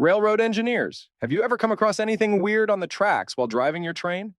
Railroad engineers, have you ever come across anything weird on the tracks while driving your train?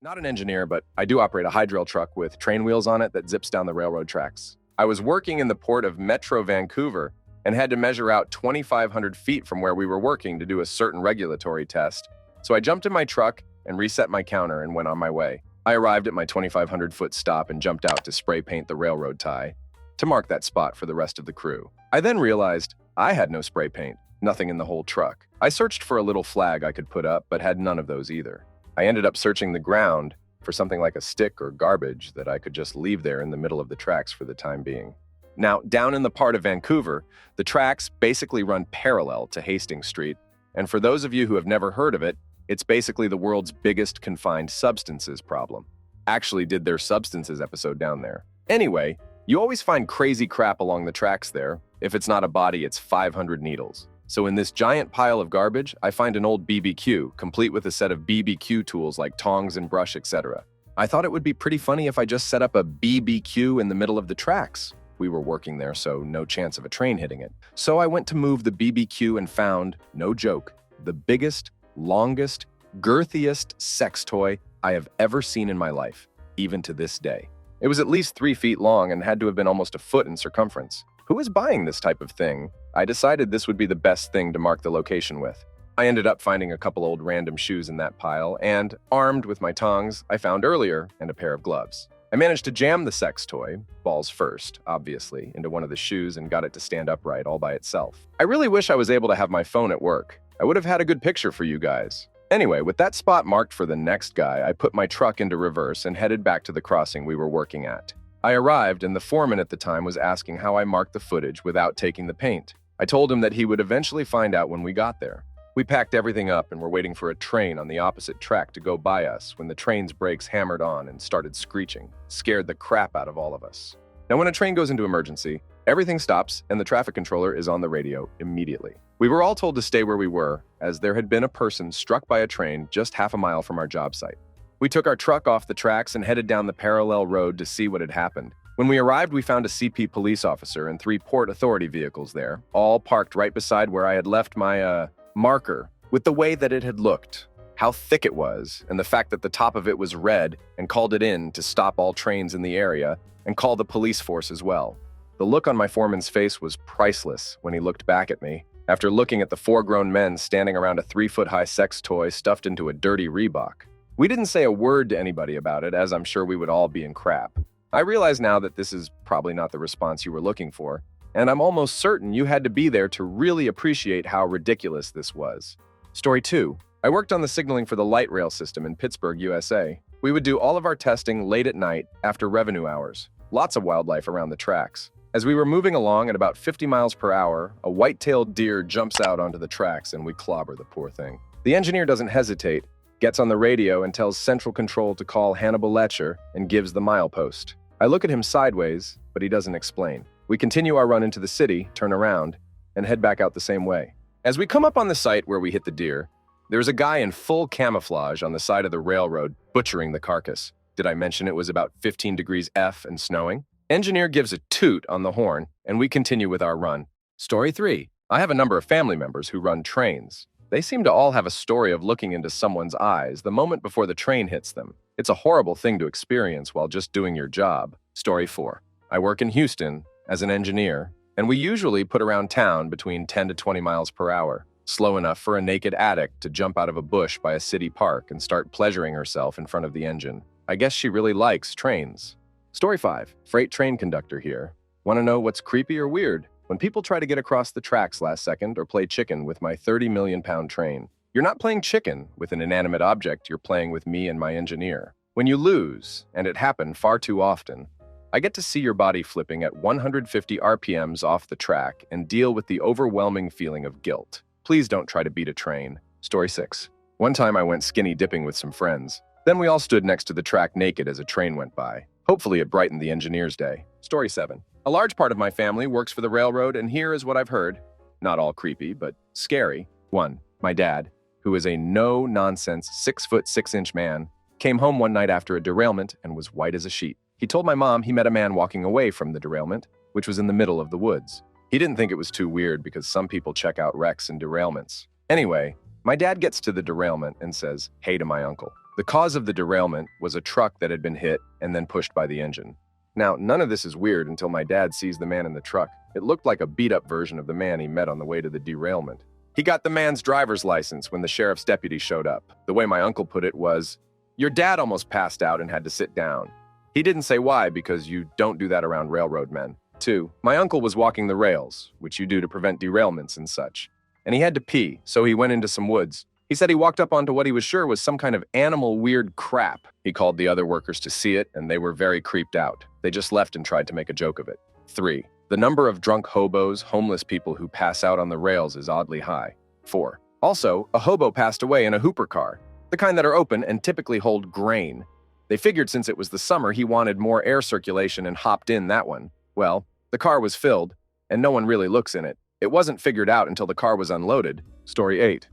Not an engineer, but I do operate a hydril truck with train wheels on it that zips down the railroad tracks. I was working in the port of Metro Vancouver and had to measure out 2,500 feet from where we were working to do a certain regulatory test. So I jumped in my truck and reset my counter and went on my way. I arrived at my 2,500-foot stop and jumped out to spray paint the railroad tie to mark that spot for the rest of the crew. I then realized I had no spray paint, nothing in the whole truck. I searched for a little flag I could put up, but had none of those either. I ended up searching the ground for something like a stick or garbage that I could just leave there in the middle of the tracks for the time being. Now, down in the part of Vancouver, the tracks basically run parallel to Hastings Street, and for those of you who have never heard of it, it's basically the world's biggest confined substances problem. Actually did their substances episode down there. Anyway, you always find crazy crap along the tracks there. If it's not a body, it's 500 needles. So in this giant pile of garbage, I find an old BBQ, complete with a set of BBQ tools like tongs and brush, etc. I thought it would be pretty funny if I just set up a BBQ in the middle of the tracks. We were working there, so no chance of a train hitting it. So I went to move the BBQ and found, no joke, the biggest, longest, girthiest sex toy I have ever seen in my life, even to this day. It was at least 3 feet long and had to have been almost a foot in circumference. Who is buying this type of thing? I decided this would be the best thing to mark the location with. I ended up finding a couple old random shoes in that pile, and, armed with my tongs I found earlier, and a pair of gloves. I managed to jam the sex toy, balls first, obviously, into one of the shoes and got it to stand upright all by itself. I really wish I was able to have my phone at work. I would have had a good picture for you guys. Anyway, with that spot marked for the next guy, I put my truck into reverse and headed back to the crossing we were working at. I arrived, and the foreman at the time was asking how I marked the footage without taking the paint. I told him that he would eventually find out when we got there. We packed everything up and were waiting for a train on the opposite track to go by us when the train's brakes hammered on and started screeching. Scared the crap out of all of us. Now, when a train goes into emergency, everything stops and the traffic controller is on the radio immediately. We were all told to stay where we were, as there had been a person struck by a train just half a mile from our job site. We took our truck off the tracks and headed down the parallel road to see what had happened. When we arrived, we found a CP police officer and 3 Port Authority vehicles there, all parked right beside where I had left my, marker, with the way that it had looked, how thick it was, and the fact that the top of it was red, and called it in to stop all trains in the area and call the police force as well. The look on my foreman's face was priceless when he looked back at me, after looking at the 4 grown men standing around a 3-foot-high sex toy stuffed into a dirty Reebok. We didn't say a word to anybody about it, as I'm sure we would all be in crap. I realize now that this is probably not the response you were looking for, and I'm almost certain you had to be there to really appreciate how ridiculous this was. Story 2. I worked on the signaling for the light rail system in Pittsburgh, USA. We would do all of our testing late at night after revenue hours. Lots of wildlife around the tracks. As we were moving along at about 50 miles per hour, a white-tailed deer jumps out onto the tracks and we clobber the poor thing. The engineer doesn't hesitate, gets on the radio and tells Central Control to call Hannibal Letcher and gives the milepost. I look at him sideways, but he doesn't explain. We continue our run into the city, turn around, and head back out the same way. As we come up on the site where we hit the deer, there's a guy in full camouflage on the side of the railroad butchering the carcass. Did I mention it was about 15 degrees F and snowing? Engineer gives a toot on the horn, and we continue with our run. Story 3. I have a number of family members who run trains. They seem to all have a story of looking into someone's eyes the moment before the train hits them. It's a horrible thing to experience while just doing your job. Story 4. I work in Houston as an engineer, and we usually put around town between 10 to 20 miles per hour, slow enough for a naked addict to jump out of a bush by a city park and start pleasuring herself in front of the engine. I guess she really likes trains. Story 5. Freight train conductor here. Want to know what's creepy or weird? When people try to get across the tracks last second or play chicken with my 30-million-pound train. You're not playing chicken with an inanimate object, you're playing with me and my engineer. When you lose, and it happened far too often, I get to see your body flipping at 150 RPMs off the track and deal with the overwhelming feeling of guilt. Please don't try to beat a train. Story 6. One time I went skinny dipping with some friends. Then we all stood next to the track naked as a train went by. Hopefully it brightened the engineer's day. Story 7. A large part of my family works for the railroad, and here is what I've heard. Not all creepy, but scary. 1. My dad, who is a no-nonsense 6'6" man, came home one night after a derailment and was white as a sheet. He told my mom he met a man walking away from the derailment, which was in the middle of the woods. He didn't think it was too weird because some people check out wrecks and derailments. Anyway, my dad gets to the derailment and says, "Hey" to my uncle. The cause of the derailment was a truck that had been hit and then pushed by the engine. Now, none of this is weird until my dad sees the man in the truck. It looked like a beat-up version of the man he met on the way to the derailment. He got the man's driver's license when the sheriff's deputy showed up. The way my uncle put it was, "Your dad almost passed out and had to sit down." He didn't say why, because you don't do that around railroad men. 2. My uncle was walking the rails, which you do to prevent derailments and such. And he had to pee, so he went into some woods. He said he walked up onto what he was sure was some kind of animal weird crap. He called the other workers to see it, and they were very creeped out. They just left and tried to make a joke of it. 3. The number of drunk hobos, homeless people who pass out on the rails is oddly high. 4. Also, a hobo passed away in a hooper car, the kind that are open and typically hold grain. They figured since it was the summer, he wanted more air circulation and hopped in that one. Well, the car was filled, and no one really looks in it. It wasn't figured out until the car was unloaded. Story 8.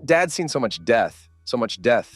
Dad's seen so much death,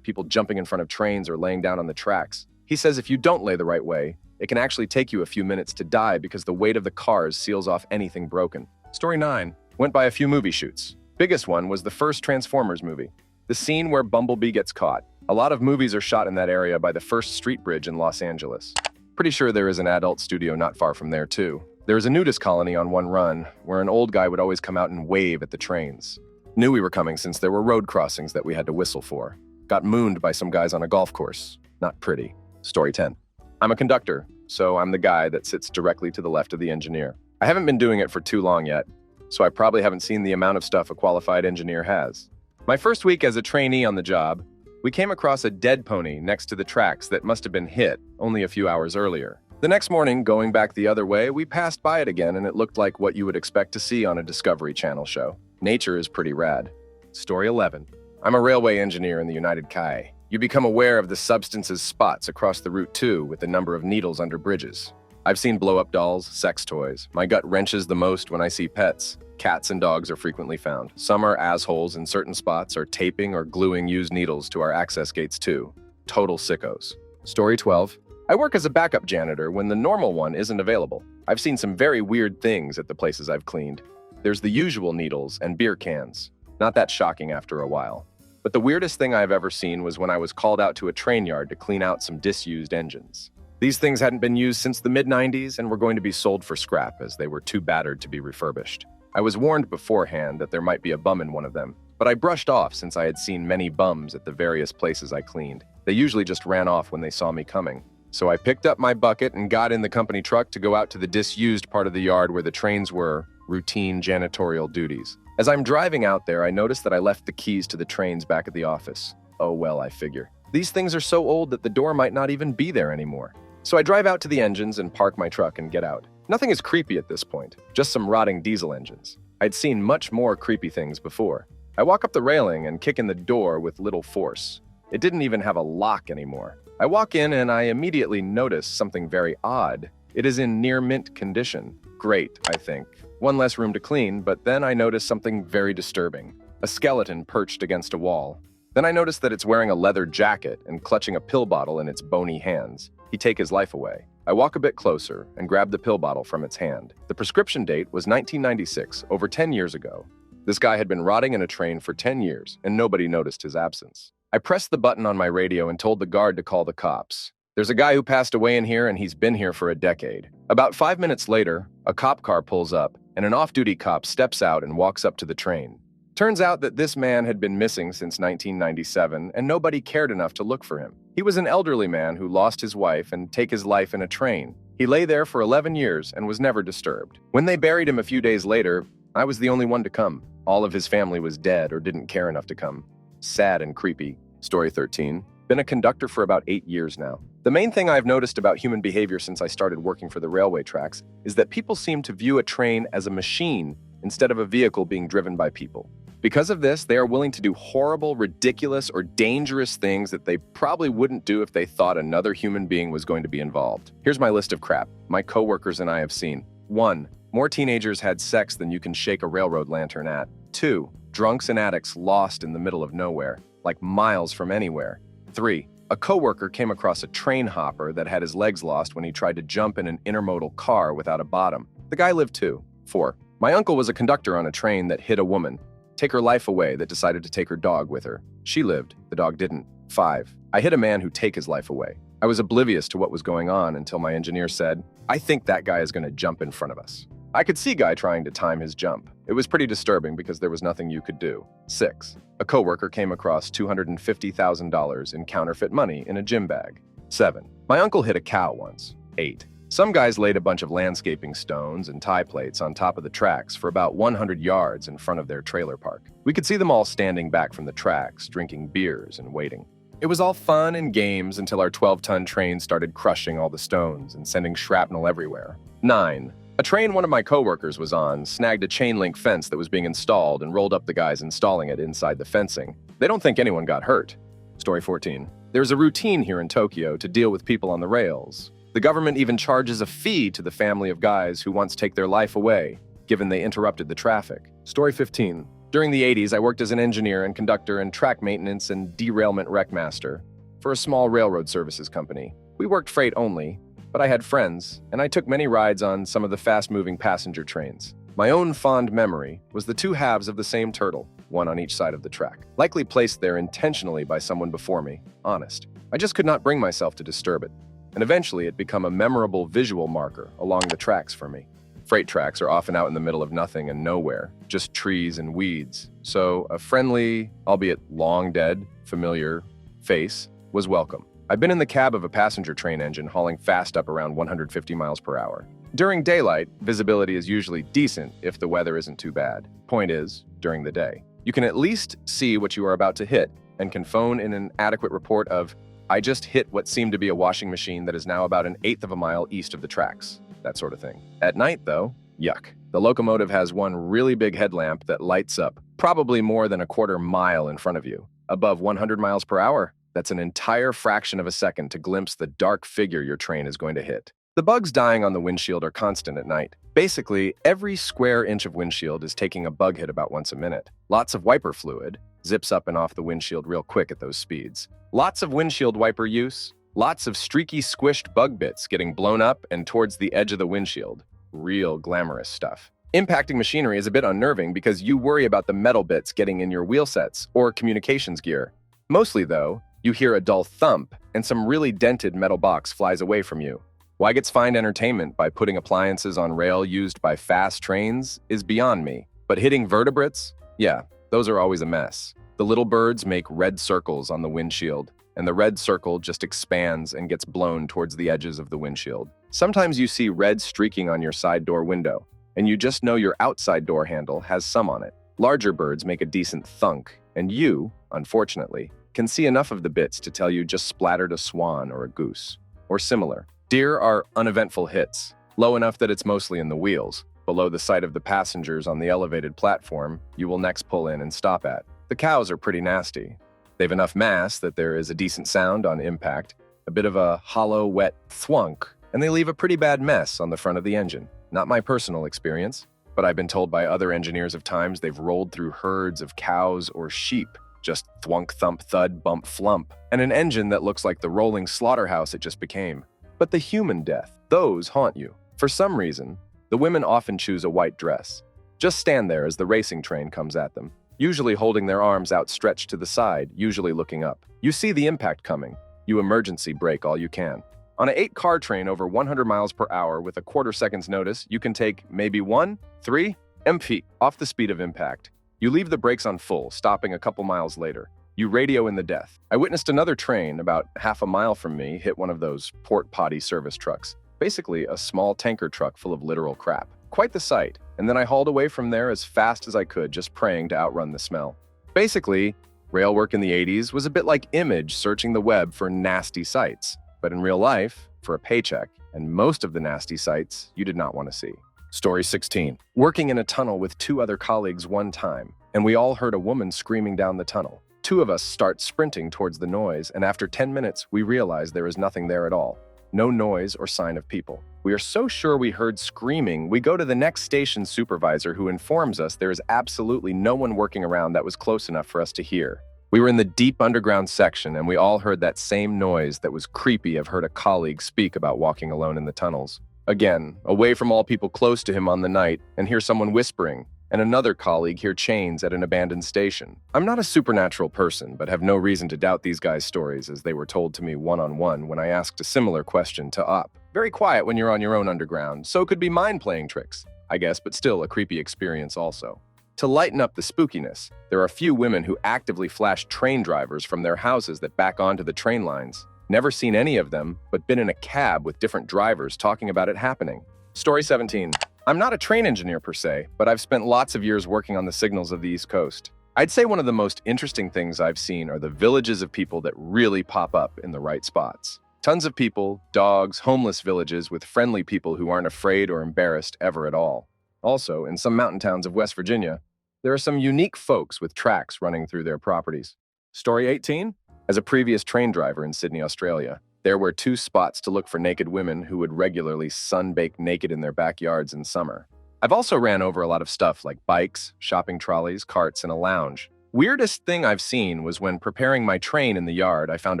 people jumping in front of trains or laying down on the tracks. He says if you don't lay the right way, it can actually take you a few minutes to die because the weight of the cars seals off anything broken. Story 9. Went by a few movie shoots. Biggest one was the first Transformers movie. The scene where Bumblebee gets caught. A lot of movies are shot in that area by the first street bridge in Los Angeles. Pretty sure there is an adult studio not far from there too. There is a nudist colony on one run where an old guy would always come out and wave at the trains. Knew we were coming since there were road crossings that we had to whistle for. Got mooned by some guys on a golf course. Not pretty. Story 10. I'm a conductor, so I'm the guy that sits directly to the left of the engineer. I haven't been doing it for too long yet, so I probably haven't seen the amount of stuff a qualified engineer has. My first week as a trainee on the job, we came across a dead pony next to the tracks that must have been hit only a few hours earlier. The next morning, going back the other way, we passed by it again and it looked like what you would expect to see on a Discovery Channel show. Nature is pretty rad. Story 11. I'm a railway engineer in the United Kai. You become aware of the substance's spots across the route too, with the number of needles under bridges. I've seen blow-up dolls, sex toys. My gut wrenches the most when I see pets. Cats and dogs are frequently found. Some are assholes in certain spots or taping or gluing used needles to our access gates too. Total sickos. Story 12. I work as a backup janitor when the normal one isn't available. I've seen some very weird things at the places I've cleaned. There's the usual needles and beer cans. Not that shocking after a while. But the weirdest thing I've ever seen was when I was called out to a train yard to clean out some disused engines. These things hadn't been used since the mid-90s and were going to be sold for scrap as they were too battered to be refurbished. I was warned beforehand that there might be a bum in one of them, but I brushed off since I had seen many bums at the various places I cleaned. They usually just ran off when they saw me coming. So I picked up my bucket and got in the company truck to go out to the disused part of the yard where the trains were, routine janitorial duties. As I'm driving out there, I noticed that I left the keys to the trains back at the office. Oh well, I figure. These things are so old that the door might not even be there anymore. So I drive out to the engines and park my truck and get out. Nothing is creepy at this point, just some rotting diesel engines. I'd seen much more creepy things before. I walk up the railing and kick in the door with little force. It didn't even have a lock anymore. I walk in and I immediately notice something very odd. It is in near mint condition. Great, I think. One less room to clean, but then I notice something very disturbing. A skeleton perched against a wall. Then I notice that it's wearing a leather jacket and clutching a pill bottle in its bony hands. He'd take his life away. I walk a bit closer and grab the pill bottle from its hand. The prescription date was 1996, over 10 years ago. This guy had been rotting in a train for 10 years, and nobody noticed his absence. I pressed the button on my radio and told the guard to call the cops. There's a guy who passed away in here, and he's been here for a decade. About 5 minutes later, a cop car pulls up, and an off-duty cop steps out and walks up to the train. Turns out that this man had been missing since 1997, and nobody cared enough to look for him. He was an elderly man who lost his wife and take his life in a train. He lay there for 11 years and was never disturbed. When they buried him a few days later, I was the only one to come. All of his family was dead or didn't care enough to come. Sad and creepy. Story 13. Been a conductor for about 8 years now. The main thing I've noticed about human behavior since I started working for the railway tracks is that people seem to view a train as a machine instead of a vehicle being driven by people. Because of this, they are willing to do horrible, ridiculous, or dangerous things that they probably wouldn't do if they thought another human being was going to be involved. Here's my list of crap my coworkers and I have seen. 1. More teenagers had sex than you can shake a railroad lantern at. 2. Drunks and addicts lost in the middle of nowhere, like miles from anywhere. 3. A coworker came across a train hopper that had his legs lost when he tried to jump in an intermodal car without a bottom. The guy lived too. 4. My uncle was a conductor on a train that hit a woman, take her life away, that decided to take her dog with her. She lived, the dog didn't. 5. I hit a man who take his life away. I was oblivious to what was going on until my engineer said, "I think that guy is going to jump in front of us." I could see guy trying to time his jump. It was pretty disturbing because there was nothing you could do. 6. A coworker came across $250,000 in counterfeit money in a gym bag. 7. My uncle hit a cow once. 8. Some guys laid a bunch of landscaping stones and tie plates on top of the tracks for about 100 yards in front of their trailer park. We could see them all standing back from the tracks, drinking beers and waiting. It was all fun and games until our 12-ton train started crushing all the stones and sending shrapnel everywhere. 9. A train one of my coworkers was on snagged a chain link fence that was being installed and rolled up the guys installing it inside the fencing. They don't think anyone got hurt. Story 14. There's a routine here in Tokyo to deal with people on the rails. The government even charges a fee to the family of guys who once take their life away, given they interrupted the traffic. Story 15. During the 80s, I worked as an engineer and conductor and track maintenance and derailment wreck master for a small railroad services company. We worked freight only, but I had friends, and I took many rides on some of the fast-moving passenger trains. My own fond memory was the two halves of the same turtle, one on each side of the track, likely placed there intentionally by someone before me, honest. I just could not bring myself to disturb it, and eventually it became a memorable visual marker along the tracks for me. Freight tracks are often out in the middle of nothing and nowhere, just trees and weeds, so a friendly, albeit long dead, familiar face was welcome. I've been in the cab of a passenger train engine hauling fast up around 150 miles per hour. During daylight, visibility is usually decent if the weather isn't too bad. Point is, during the day, you can at least see what you are about to hit and can phone in an adequate report of, "I just hit what seemed to be a washing machine that is now about an eighth of a mile east of the tracks," that sort of thing. At night, though, yuck. The locomotive has one really big headlamp that lights up probably more than a quarter mile in front of you. Above 100 miles per hour, that's an entire fraction of a second to glimpse the dark figure your train is going to hit. The bugs dying on the windshield are constant at night. Basically, every square inch of windshield is taking a bug hit about once a minute. Lots of wiper fluid zips up and off the windshield real quick at those speeds. Lots of windshield wiper use. Lots of streaky, squished bug bits getting blown up and towards the edge of the windshield. Real glamorous stuff. Impacting machinery is a bit unnerving because you worry about the metal bits getting in your wheel sets or communications gear. Mostly, though, you hear a dull thump and some really dented metal box flies away from you. Why gets find entertainment by putting appliances on rail used by fast trains is beyond me. But hitting vertebrates? Yeah, those are always a mess. The little birds make red circles on the windshield, and the red circle just expands and gets blown towards the edges of the windshield. Sometimes you see red streaking on your side door window, and you just know your outside door handle has some on it. Larger birds make a decent thunk, and you, unfortunately, can see enough of the bits to tell you just splattered a swan or a goose, or similar. Deer are uneventful hits, low enough that it's mostly in the wheels, below the sight of the passengers on the elevated platform you will next pull in and stop at. The cows are pretty nasty. They've enough mass that there is a decent sound on impact, a bit of a hollow, wet thwunk, and they leave a pretty bad mess on the front of the engine. Not my personal experience, but I've been told by other engineers of times they've rolled through herds of cows or sheep. Just thwunk, thump, thud, bump, flump, and an engine that looks like the rolling slaughterhouse it just became. But the human death, those haunt you. For some reason, the women often choose a white dress. Just stand there as the racing train comes at them, usually holding their arms outstretched to the side, usually looking up. You see the impact coming. You emergency brake all you can. On an 8-car train over 100 miles per hour with a quarter second's notice, you can take maybe 1, 3 feet off the speed of impact. You leave the brakes on full, stopping a couple miles later. You radio in the death. I witnessed another train about half a mile from me hit one of those port potty service trucks. Basically, a small tanker truck full of literal crap. Quite the sight. And then I hauled away from there as fast as I could, just praying to outrun the smell. Basically, rail work in the 80s was a bit like Image searching the web for nasty sights. But in real life, for a paycheck, and most of the nasty sights you did not want to see. Story 16. Working in a tunnel with 2 other colleagues one time, and we all heard a woman screaming down the tunnel. 2 of us start sprinting towards the noise, and after 10 minutes, we realize there is nothing there at all. No noise or sign of people. We are so sure we heard screaming, we go to the next station supervisor who informs us there is absolutely no one working around that was close enough for us to hear. We were in the deep underground section, and we all heard that same noise that was creepy. I've heard a colleague speak about walking alone in the tunnels. Again, away from all people close to him on the night, and hear someone whispering, and another colleague hear chains at an abandoned station. I'm not a supernatural person, but have no reason to doubt these guys' stories as they were told to me one-on-one when I asked a similar question to Up. Very quiet when you're on your own underground, so could be mind-playing tricks, I guess, but still a creepy experience also. To lighten up the spookiness, there are a few women who actively flash train drivers from their houses that back onto the train lines. Never seen any of them, but been in a cab with different drivers talking about it happening. Story 17. I'm not a train engineer per se, but I've spent lots of years working on the signals of the East Coast. I'd say one of the most interesting things I've seen are the villages of people that really pop up in the right spots. Tons of people, dogs, homeless villages with friendly people who aren't afraid or embarrassed ever at all. Also, in some mountain towns of West Virginia, there are some unique folks with tracks running through their properties. Story 18. As a previous train driver in Sydney, Australia, there were 2 spots to look for naked women who would regularly sunbake naked in their backyards in summer. I've also ran over a lot of stuff like bikes, shopping trolleys, carts, and a lounge. Weirdest thing I've seen was when preparing my train in the yard, I found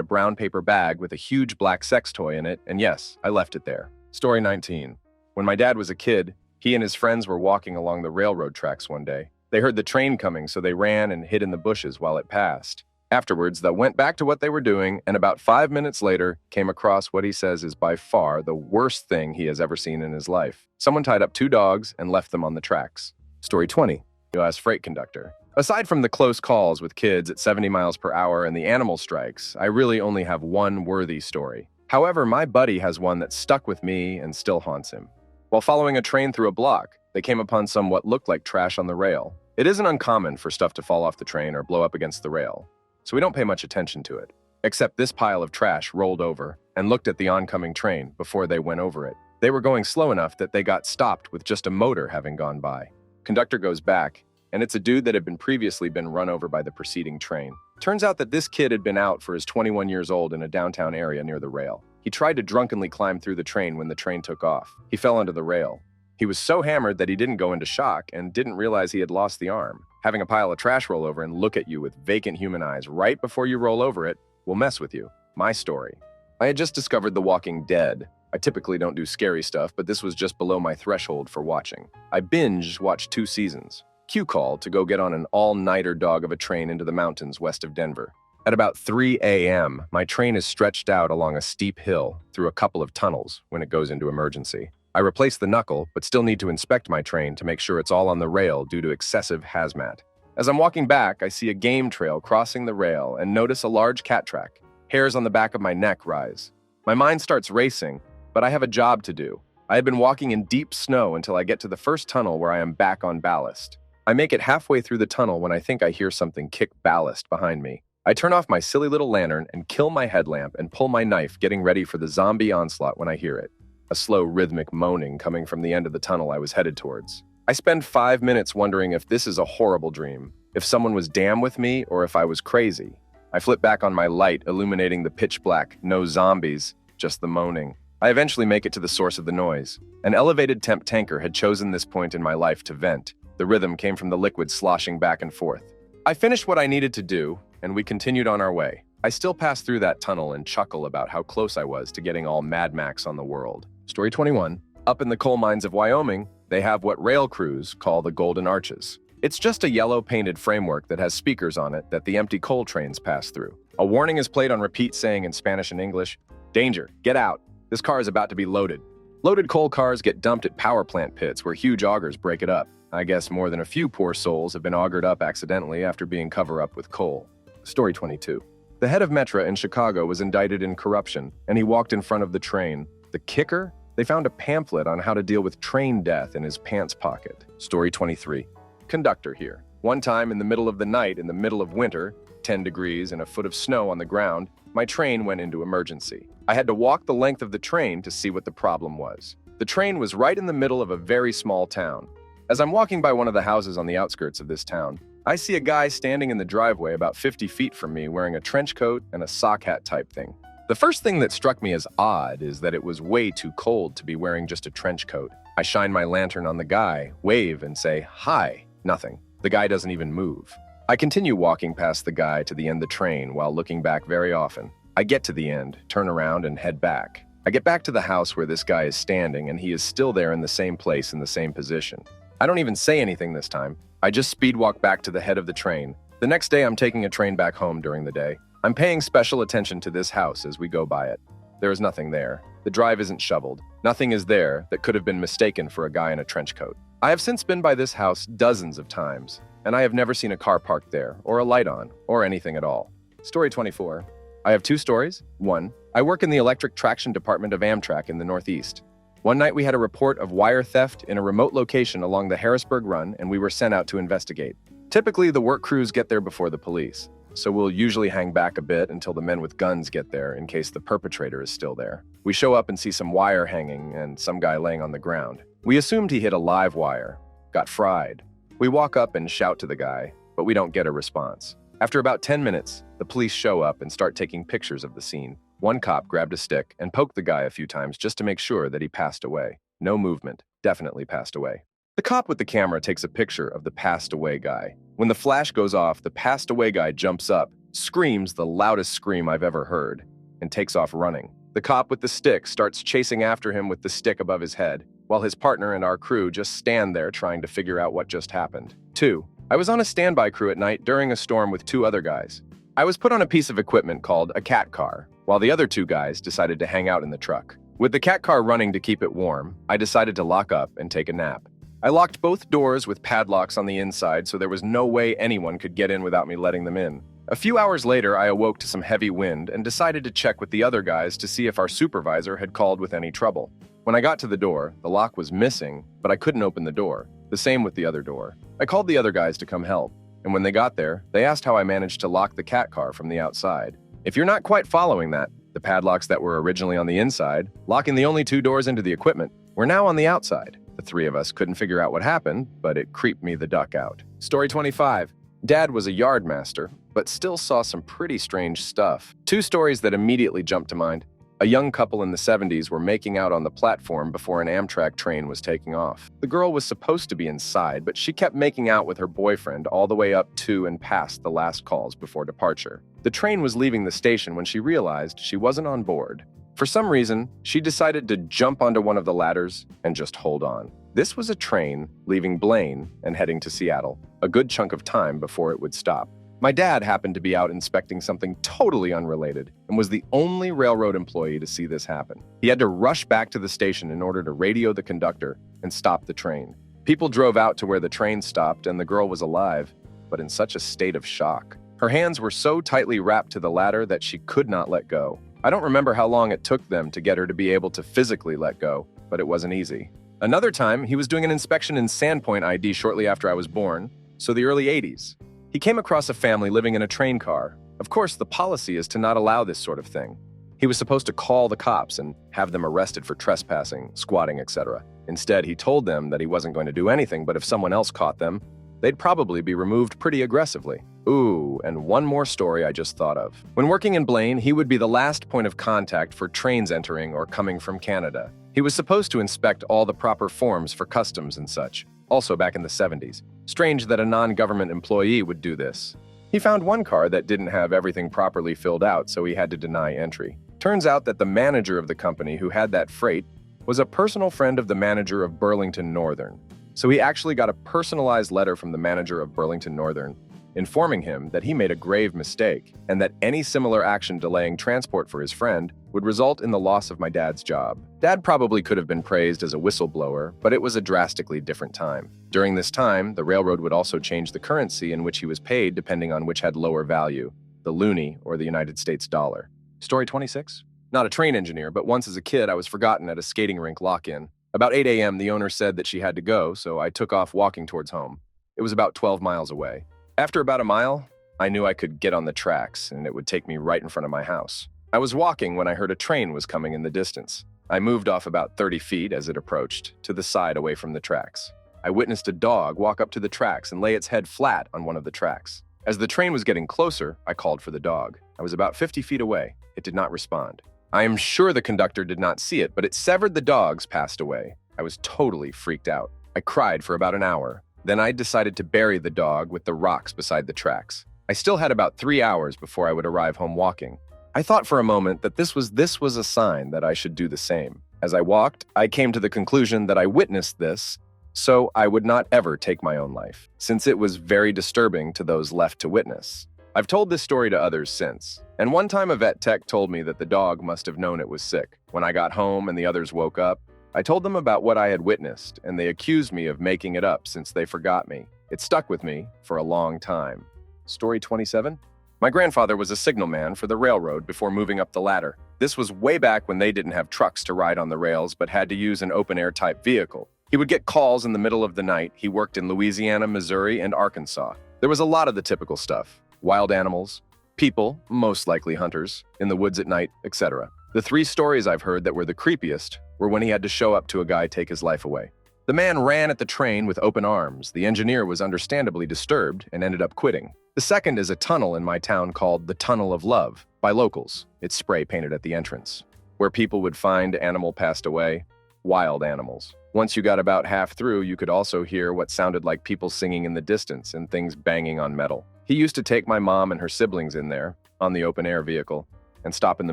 a brown paper bag with a huge black sex toy in it, and yes, I left it there. Story 19. When my dad was a kid, he and his friends were walking along the railroad tracks one day. They heard the train coming, so they ran and hid in the bushes while it passed. Afterwards, they went back to what they were doing, and about 5 minutes later, came across what he says is by far the worst thing he has ever seen in his life. Someone tied up 2 dogs and left them on the tracks. Story 20. U.S. freight conductor. Aside from the close calls with kids at 70 miles per hour and the animal strikes, I really only have one worthy story. However, my buddy has one that stuck with me and still haunts him. While following a train through a block, they came upon some what looked like trash on the rail. It isn't uncommon for stuff to fall off the train or blow up against the rail, so we don't pay much attention to it. Except this pile of trash rolled over and looked at the oncoming train before they went over it. They were going slow enough that they got stopped with just a motor having gone by. Conductor goes back, and it's a dude that had previously been run over by the preceding train. Turns out that this kid had been out for his 21 years old in a downtown area near the rail. He tried to drunkenly climb through the train when the train took off. He fell onto the rail. He was so hammered that he didn't go into shock and didn't realize he had lost the arm. Having a pile of trash roll over and look at you with vacant human eyes right before you roll over it will mess with you. My story. I had just discovered The Walking Dead. I typically don't do scary stuff, but this was just below my threshold for watching. I binge-watched 2 seasons. Cue call to go get on an all-nighter dog of a train into the mountains west of Denver. At about 3 a.m., my train is stretched out along a steep hill through a couple of tunnels when it goes into emergency. I replace the knuckle, but still need to inspect my train to make sure it's all on the rail due to excessive hazmat. As I'm walking back, I see a game trail crossing the rail and notice a large cat track. Hairs on the back of my neck rise. My mind starts racing, but I have a job to do. I have been walking in deep snow until I get to the first tunnel where I am back on ballast. I make it halfway through the tunnel when I think I hear something kick ballast behind me. I turn off my silly little lantern and kill my headlamp and pull my knife, getting ready for the zombie onslaught when I hear it. A slow rhythmic moaning coming from the end of the tunnel I was headed towards. I spend 5 minutes wondering if this is a horrible dream, if someone was damn with me, or if I was crazy. I flip back on my light, illuminating the pitch black, no zombies, just the moaning. I eventually make it to the source of the noise. An elevated temp tanker had chosen this point in my life to vent. The rhythm came from the liquid sloshing back and forth. I finished what I needed to do, and we continued on our way. I still pass through that tunnel and chuckle about how close I was to getting all Mad Max on the world. Story 21. Up in the coal mines of Wyoming, they have what rail crews call the Golden Arches. It's just a yellow painted framework that has speakers on it that the empty coal trains pass through. A warning is played on repeat saying in Spanish and English, "Danger, get out. This car is about to be loaded." Loaded coal cars get dumped at power plant pits where huge augers break it up. I guess more than a few poor souls have been augured up accidentally after being covered up with coal. Story 22. The head of Metra in Chicago was indicted in corruption, and he walked in front of the train. The kicker? They found a pamphlet on how to deal with train death in his pants pocket. Story 23. Conductor here. One time in the middle of the night, in the middle of winter, 10 degrees and a foot of snow on the ground, my train went into emergency. I had to walk the length of the train to see what the problem was. The train was right in the middle of a very small town. As I'm walking by one of the houses on the outskirts of this town, I see a guy standing in the driveway about 50 feet from me wearing a trench coat and a sock hat type thing. The first thing that struck me as odd is that it was way too cold to be wearing just a trench coat. I shine my lantern on the guy, wave, and say, "Hi." Nothing. The guy doesn't even move. I continue walking past the guy to the end of the train while looking back very often. I get to the end, turn around, and head back. I get back to the house where this guy is standing, and he is still there in the same place in the same position. I don't even say anything this time. I just speed walk back to the head of the train. The next day, I'm taking a train back home during the day. I'm paying special attention to this house as we go by it. There is nothing there. The drive isn't shoveled. Nothing is there that could have been mistaken for a guy in a trench coat. I have since been by this house dozens of times, and I have never seen a car parked there, or a light on, or anything at all. Story 24. I have 2 stories. 1. I work in the electric traction department of Amtrak in the Northeast. One night we had a report of wire theft in a remote location along the Harrisburg Run, and we were sent out to investigate. Typically, the work crews get there before the police, so we'll usually hang back a bit until the men with guns get there in case the perpetrator is still there. We show up and see some wire hanging and some guy laying on the ground. We assumed he hit a live wire, got fried. We walk up and shout to the guy, but we don't get a response. After about 10 minutes, the police show up and start taking pictures of the scene. One cop grabbed a stick and poked the guy a few times just to make sure that he passed away. No movement, definitely passed away. The cop with the camera takes a picture of the passed away guy. When the flash goes off, the passed away guy jumps up, screams the loudest scream I've ever heard, and takes off running. The cop with the stick starts chasing after him with the stick above his head, while his partner and our crew just stand there trying to figure out what just happened. 2. I was on a standby crew at night during a storm with 2 other guys. I was put on a piece of equipment called a cat car, while the other 2 guys decided to hang out in the truck. With the cat car running to keep it warm, I decided to lock up and take a nap. I locked both doors with padlocks on the inside, so there was no way anyone could get in without me letting them in. A few hours later, I awoke to some heavy wind and decided to check with the other guys to see if our supervisor had called with any trouble. When I got to the door, the lock was missing, but I couldn't open the door. The same with the other door. I called the other guys to come help, and when they got there, they asked how I managed to lock the cat car from the outside. If you're not quite following that, the padlocks that were originally on the inside, locking the only 2 doors into the equipment, were now on the outside. The 3 of us couldn't figure out what happened, but it creeped me the duck out. Story 25. Dad was a yard master, but still saw some pretty strange stuff. 2 stories that immediately jumped to mind. A young couple in the 70s were making out on the platform before an Amtrak train was taking off. The girl was supposed to be inside, but she kept making out with her boyfriend all the way up to and past the last calls before departure. The train was leaving the station when she realized she wasn't on board. For some reason, she decided to jump onto one of the ladders and just hold on. This was a train leaving Blaine and heading to Seattle, a good chunk of time before it would stop. My dad happened to be out inspecting something totally unrelated and was the only railroad employee to see this happen. He had to rush back to the station in order to radio the conductor and stop the train. People drove out to where the train stopped and the girl was alive, but in such a state of shock. Her hands were so tightly wrapped to the ladder that she could not let go. I don't remember how long it took them to get her to be able to physically let go, but it wasn't easy. Another time, he was doing an inspection in Sandpoint ID shortly after I was born, so the early 80s. He came across a family living in a train car. Of course, the policy is to not allow this sort of thing. He was supposed to call the cops and have them arrested for trespassing, squatting, etc. Instead, he told them that he wasn't going to do anything, but if someone else caught them, they'd probably be removed pretty aggressively. Ooh, and one more story I just thought of. When working in Blaine, he would be the last point of contact for trains entering or coming from Canada. He was supposed to inspect all the proper forms for customs and such, also back in the 70s. Strange that a non-government employee would do this. He found one car that didn't have everything properly filled out, so he had to deny entry. Turns out that the manager of the company who had that freight was a personal friend of the manager of Burlington Northern. So he actually got a personalized letter from the manager of Burlington Northern, informing him that he made a grave mistake and that any similar action delaying transport for his friend would result in the loss of my dad's job. Dad probably could have been praised as a whistleblower, but it was a drastically different time. During this time, the railroad would also change the currency in which he was paid depending on which had lower value, the loonie or the United States dollar. Story 26. Not a train engineer, but once as a kid I was forgotten at a skating rink lock-in. About 8 a.m. the owner said that she had to go, so I took off walking towards home. It was about 12 miles away. After about a mile, I knew I could get on the tracks and it would take me right in front of my house. I was walking when I heard a train was coming in the distance. I moved off about 30 feet as it approached, to the side away from the tracks. I witnessed a dog walk up to the tracks and lay its head flat on one of the tracks. As the train was getting closer, I called for the dog. I was about 50 feet away. It did not respond. I am sure the conductor did not see it, but it severed the dogs passed away. I was totally freaked out. I cried for about an hour. Then I decided to bury the dog with the rocks beside the tracks. I still had about 3 hours before I would arrive home walking. I thought for a moment that this was a sign that I should do the same. As I walked, I came to the conclusion that I witnessed this, so I would not ever take my own life, since it was very disturbing to those left to witness. I've told this story to others since, and one time a vet tech told me that the dog must have known it was sick. When I got home and the others woke up, I told them about what I had witnessed, and they accused me of making it up since they forgot me. It stuck with me for a long time. Story 27? My grandfather was a signalman for the railroad before moving up the ladder. This was way back when they didn't have trucks to ride on the rails but had to use an open-air type vehicle. He would get calls in the middle of the night. He worked in Louisiana, Missouri, and Arkansas. There was a lot of the typical stuff. Wild animals, people, most likely hunters, in the woods at night, etc. The 3 stories I've heard that were the creepiest were when he had to show up to a guy take his life away. The man ran at the train with open arms. The engineer was understandably disturbed and ended up quitting. The second is a tunnel in my town called the Tunnel of Love, by locals. It's spray painted at the entrance, where people would find animal passed away, wild animals. Once you got about half through, you could also hear what sounded like people singing in the distance and things banging on metal. He used to take my mom and her siblings in there, on the open-air vehicle, and stop in the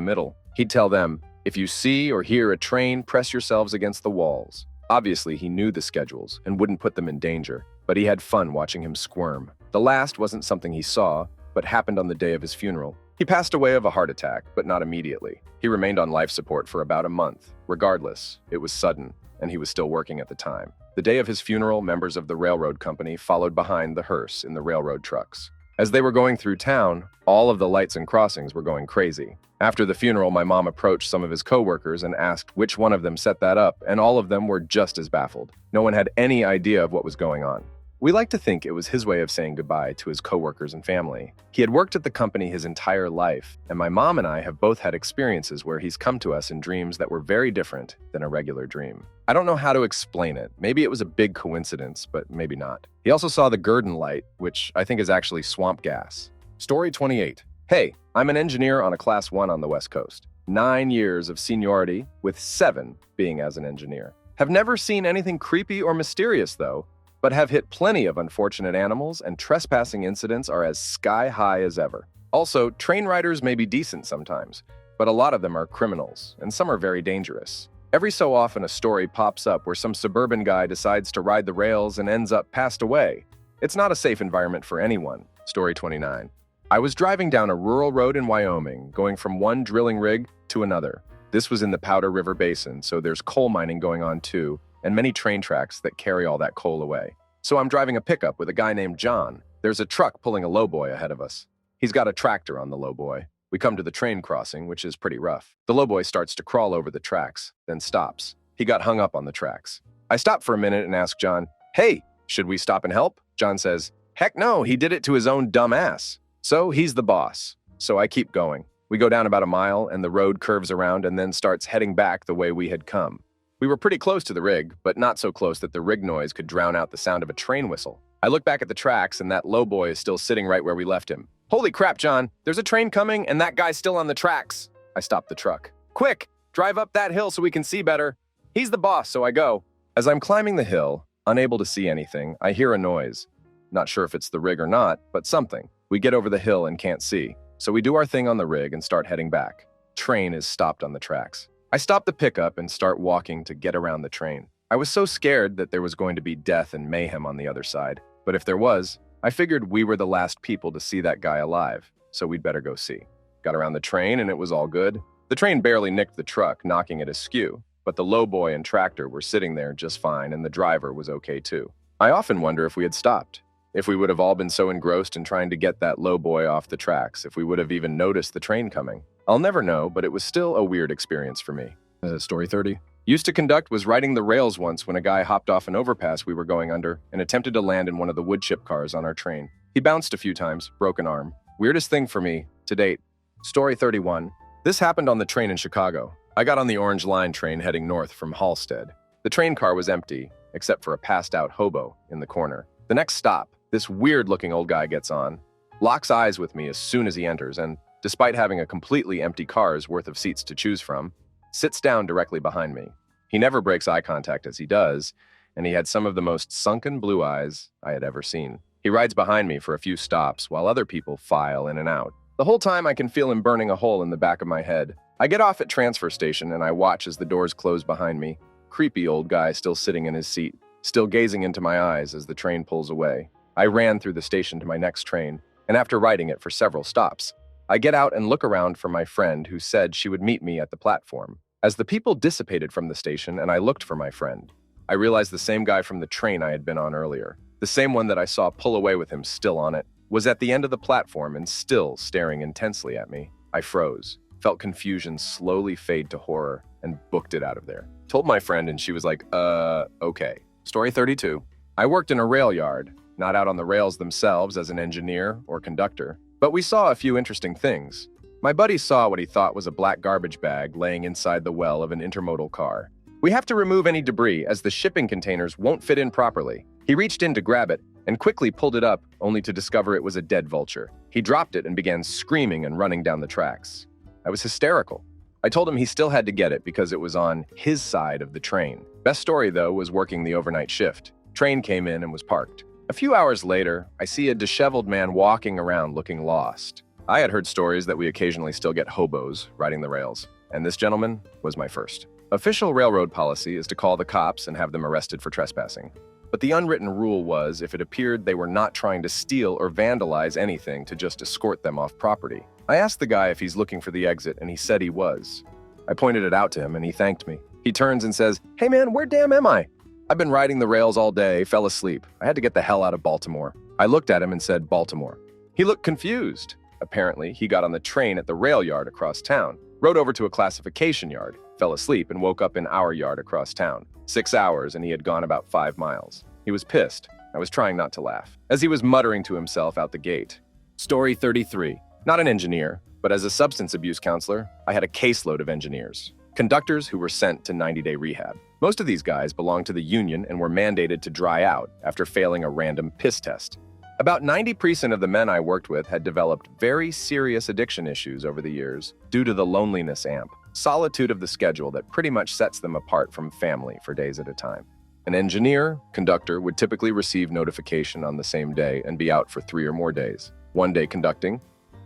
middle. He'd tell them, "If you see or hear a train, press yourselves against the walls." Obviously, he knew the schedules and wouldn't put them in danger, but he had fun watching him squirm. The last wasn't something he saw, but happened on the day of his funeral. He passed away of a heart attack, but not immediately. He remained on life support for about a month. Regardless, it was sudden, and he was still working at the time. The day of his funeral, members of the railroad company followed behind the hearse in the railroad trucks. As they were going through town, all of the lights and crossings were going crazy. After the funeral, my mom approached some of his coworkers and asked which one of them set that up, and all of them were just as baffled. No one had any idea of what was going on. We like to think it was his way of saying goodbye to his coworkers and family. He had worked at the company his entire life, and my mom and I have both had experiences where he's come to us in dreams that were very different than a regular dream. I don't know how to explain it. Maybe it was a big coincidence, but maybe not. He also saw the Gurdon light, which I think is actually swamp gas. Story 28. Hey, I'm an engineer on a Class 1 on the West Coast. 9 years of seniority, with 7 being as an engineer. Have never seen anything creepy or mysterious, though, but have hit plenty of unfortunate animals, and trespassing incidents are as sky-high as ever. Also, train riders may be decent sometimes, but a lot of them are criminals, and some are very dangerous. Every so often a story pops up where some suburban guy decides to ride the rails and ends up passed away. It's not a safe environment for anyone. Story 29. I was driving down a rural road in Wyoming, going from one drilling rig to another. This was in the Powder River Basin, so there's coal mining going on too, and many train tracks that carry all that coal away. So I'm driving a pickup with a guy named John. There's a truck pulling a lowboy ahead of us. He's got a tractor on the lowboy. We come to the train crossing, which is pretty rough. The lowboy starts to crawl over the tracks, then stops. He got hung up on the tracks. I stop for a minute and ask John, "Hey, should we stop and help?" John says, "Heck no, he did it to his own dumb ass." So he's the boss. So I keep going. We go down about a mile, and the road curves around and then starts heading back the way we had come. We were pretty close to the rig, but not so close that the rig noise could drown out the sound of a train whistle. I look back at the tracks, and that lowboy is still sitting right where we left him. "Holy crap, John, there's a train coming, and that guy's still on the tracks." I stop the truck. "Quick, drive up that hill so we can see better." He's the boss, so I go. As I'm climbing the hill, unable to see anything, I hear a noise. Not sure if it's the rig or not, but something. We get over the hill and can't see, so we do our thing on the rig and start heading back. Train is stopped on the tracks. I stop the pickup and start walking to get around the train. I was so scared that there was going to be death and mayhem on the other side, but if there was, I figured we were the last people to see that guy alive, so we'd better go see. Got around the train and it was all good. The train barely nicked the truck, knocking it askew, but the lowboy and tractor were sitting there just fine and the driver was okay too. I often wonder if we had stopped. If we would have all been so engrossed in trying to get that lowboy off the tracks, if we would have even noticed the train coming. I'll never know, but it was still a weird experience for me. Story 30. Used to conduct was riding the rails once when a guy hopped off an overpass we were going under and attempted to land in one of the wood chip cars on our train. He bounced a few times, broke an arm. Weirdest thing for me, to date. Story 31. This happened on the train in Chicago. I got on the Orange Line train heading north from Halstead. The train car was empty, except for a passed-out hobo in the corner. The next stop, this weird-looking old guy gets on, locks eyes with me as soon as he enters, and, despite having a completely empty car's worth of seats to choose from, sits down directly behind me. He never breaks eye contact as he does, and he had some of the most sunken blue eyes I had ever seen. He rides behind me for a few stops while other people file in and out. The whole time I can feel him burning a hole in the back of my head. I get off at transfer station and I watch as the doors close behind me. Creepy old guy still sitting in his seat, still gazing into my eyes as the train pulls away. I ran through the station to my next train, and after riding it for several stops, I get out and look around for my friend who said she would meet me at the platform. As the people dissipated from the station and I looked for my friend, I realized the same guy from the train I had been on earlier, the same one that I saw pull away with him still on it, was at the end of the platform and still staring intensely at me. I froze, felt confusion slowly fade to horror, and booked it out of there. Told my friend and she was like, okay. Story 32. I worked in a rail yard, not out on the rails themselves as an engineer or conductor, but we saw a few interesting things. My buddy saw what he thought was a black garbage bag laying inside the well of an intermodal car. We have to remove any debris as the shipping containers won't fit in properly. He reached in to grab it and quickly pulled it up, only to discover it was a dead vulture. He dropped it and began screaming and running down the tracks. I was hysterical. I told him he still had to get it because it was on his side of the train. Best story, though, was working the overnight shift. Train came in and was parked. A few hours later, I see a disheveled man walking around looking lost. I had heard stories that we occasionally still get hobos riding the rails, and this gentleman was my first. Official railroad policy is to call the cops and have them arrested for trespassing. But the unwritten rule was if it appeared they were not trying to steal or vandalize anything to just escort them off property. I asked the guy if he's looking for the exit, and he said he was. I pointed it out to him, and he thanked me. He turns and says, "Hey man, where damn am I? I've been riding the rails all day, fell asleep. I had to get the hell out of Baltimore." I looked at him and said, "Baltimore." He looked confused. Apparently, he got on the train at the rail yard across town, rode over to a classification yard, fell asleep, and woke up in our yard across town. 6 hours, and he had gone about 5 miles. He was pissed. I was trying not to laugh, as he was muttering to himself out the gate. Story 33. Not an engineer, but as a substance abuse counselor, I had a caseload of engineers. Conductors who were sent to 90-day rehab. Most of these guys belonged to the union and were mandated to dry out after failing a random piss test. About 90% of the men I worked with had developed very serious addiction issues over the years due to the loneliness amp, solitude of the schedule that pretty much sets them apart from family for days at a time. An engineer, conductor would typically receive notification on the same day and be out for 3 or more days. 1 day conducting,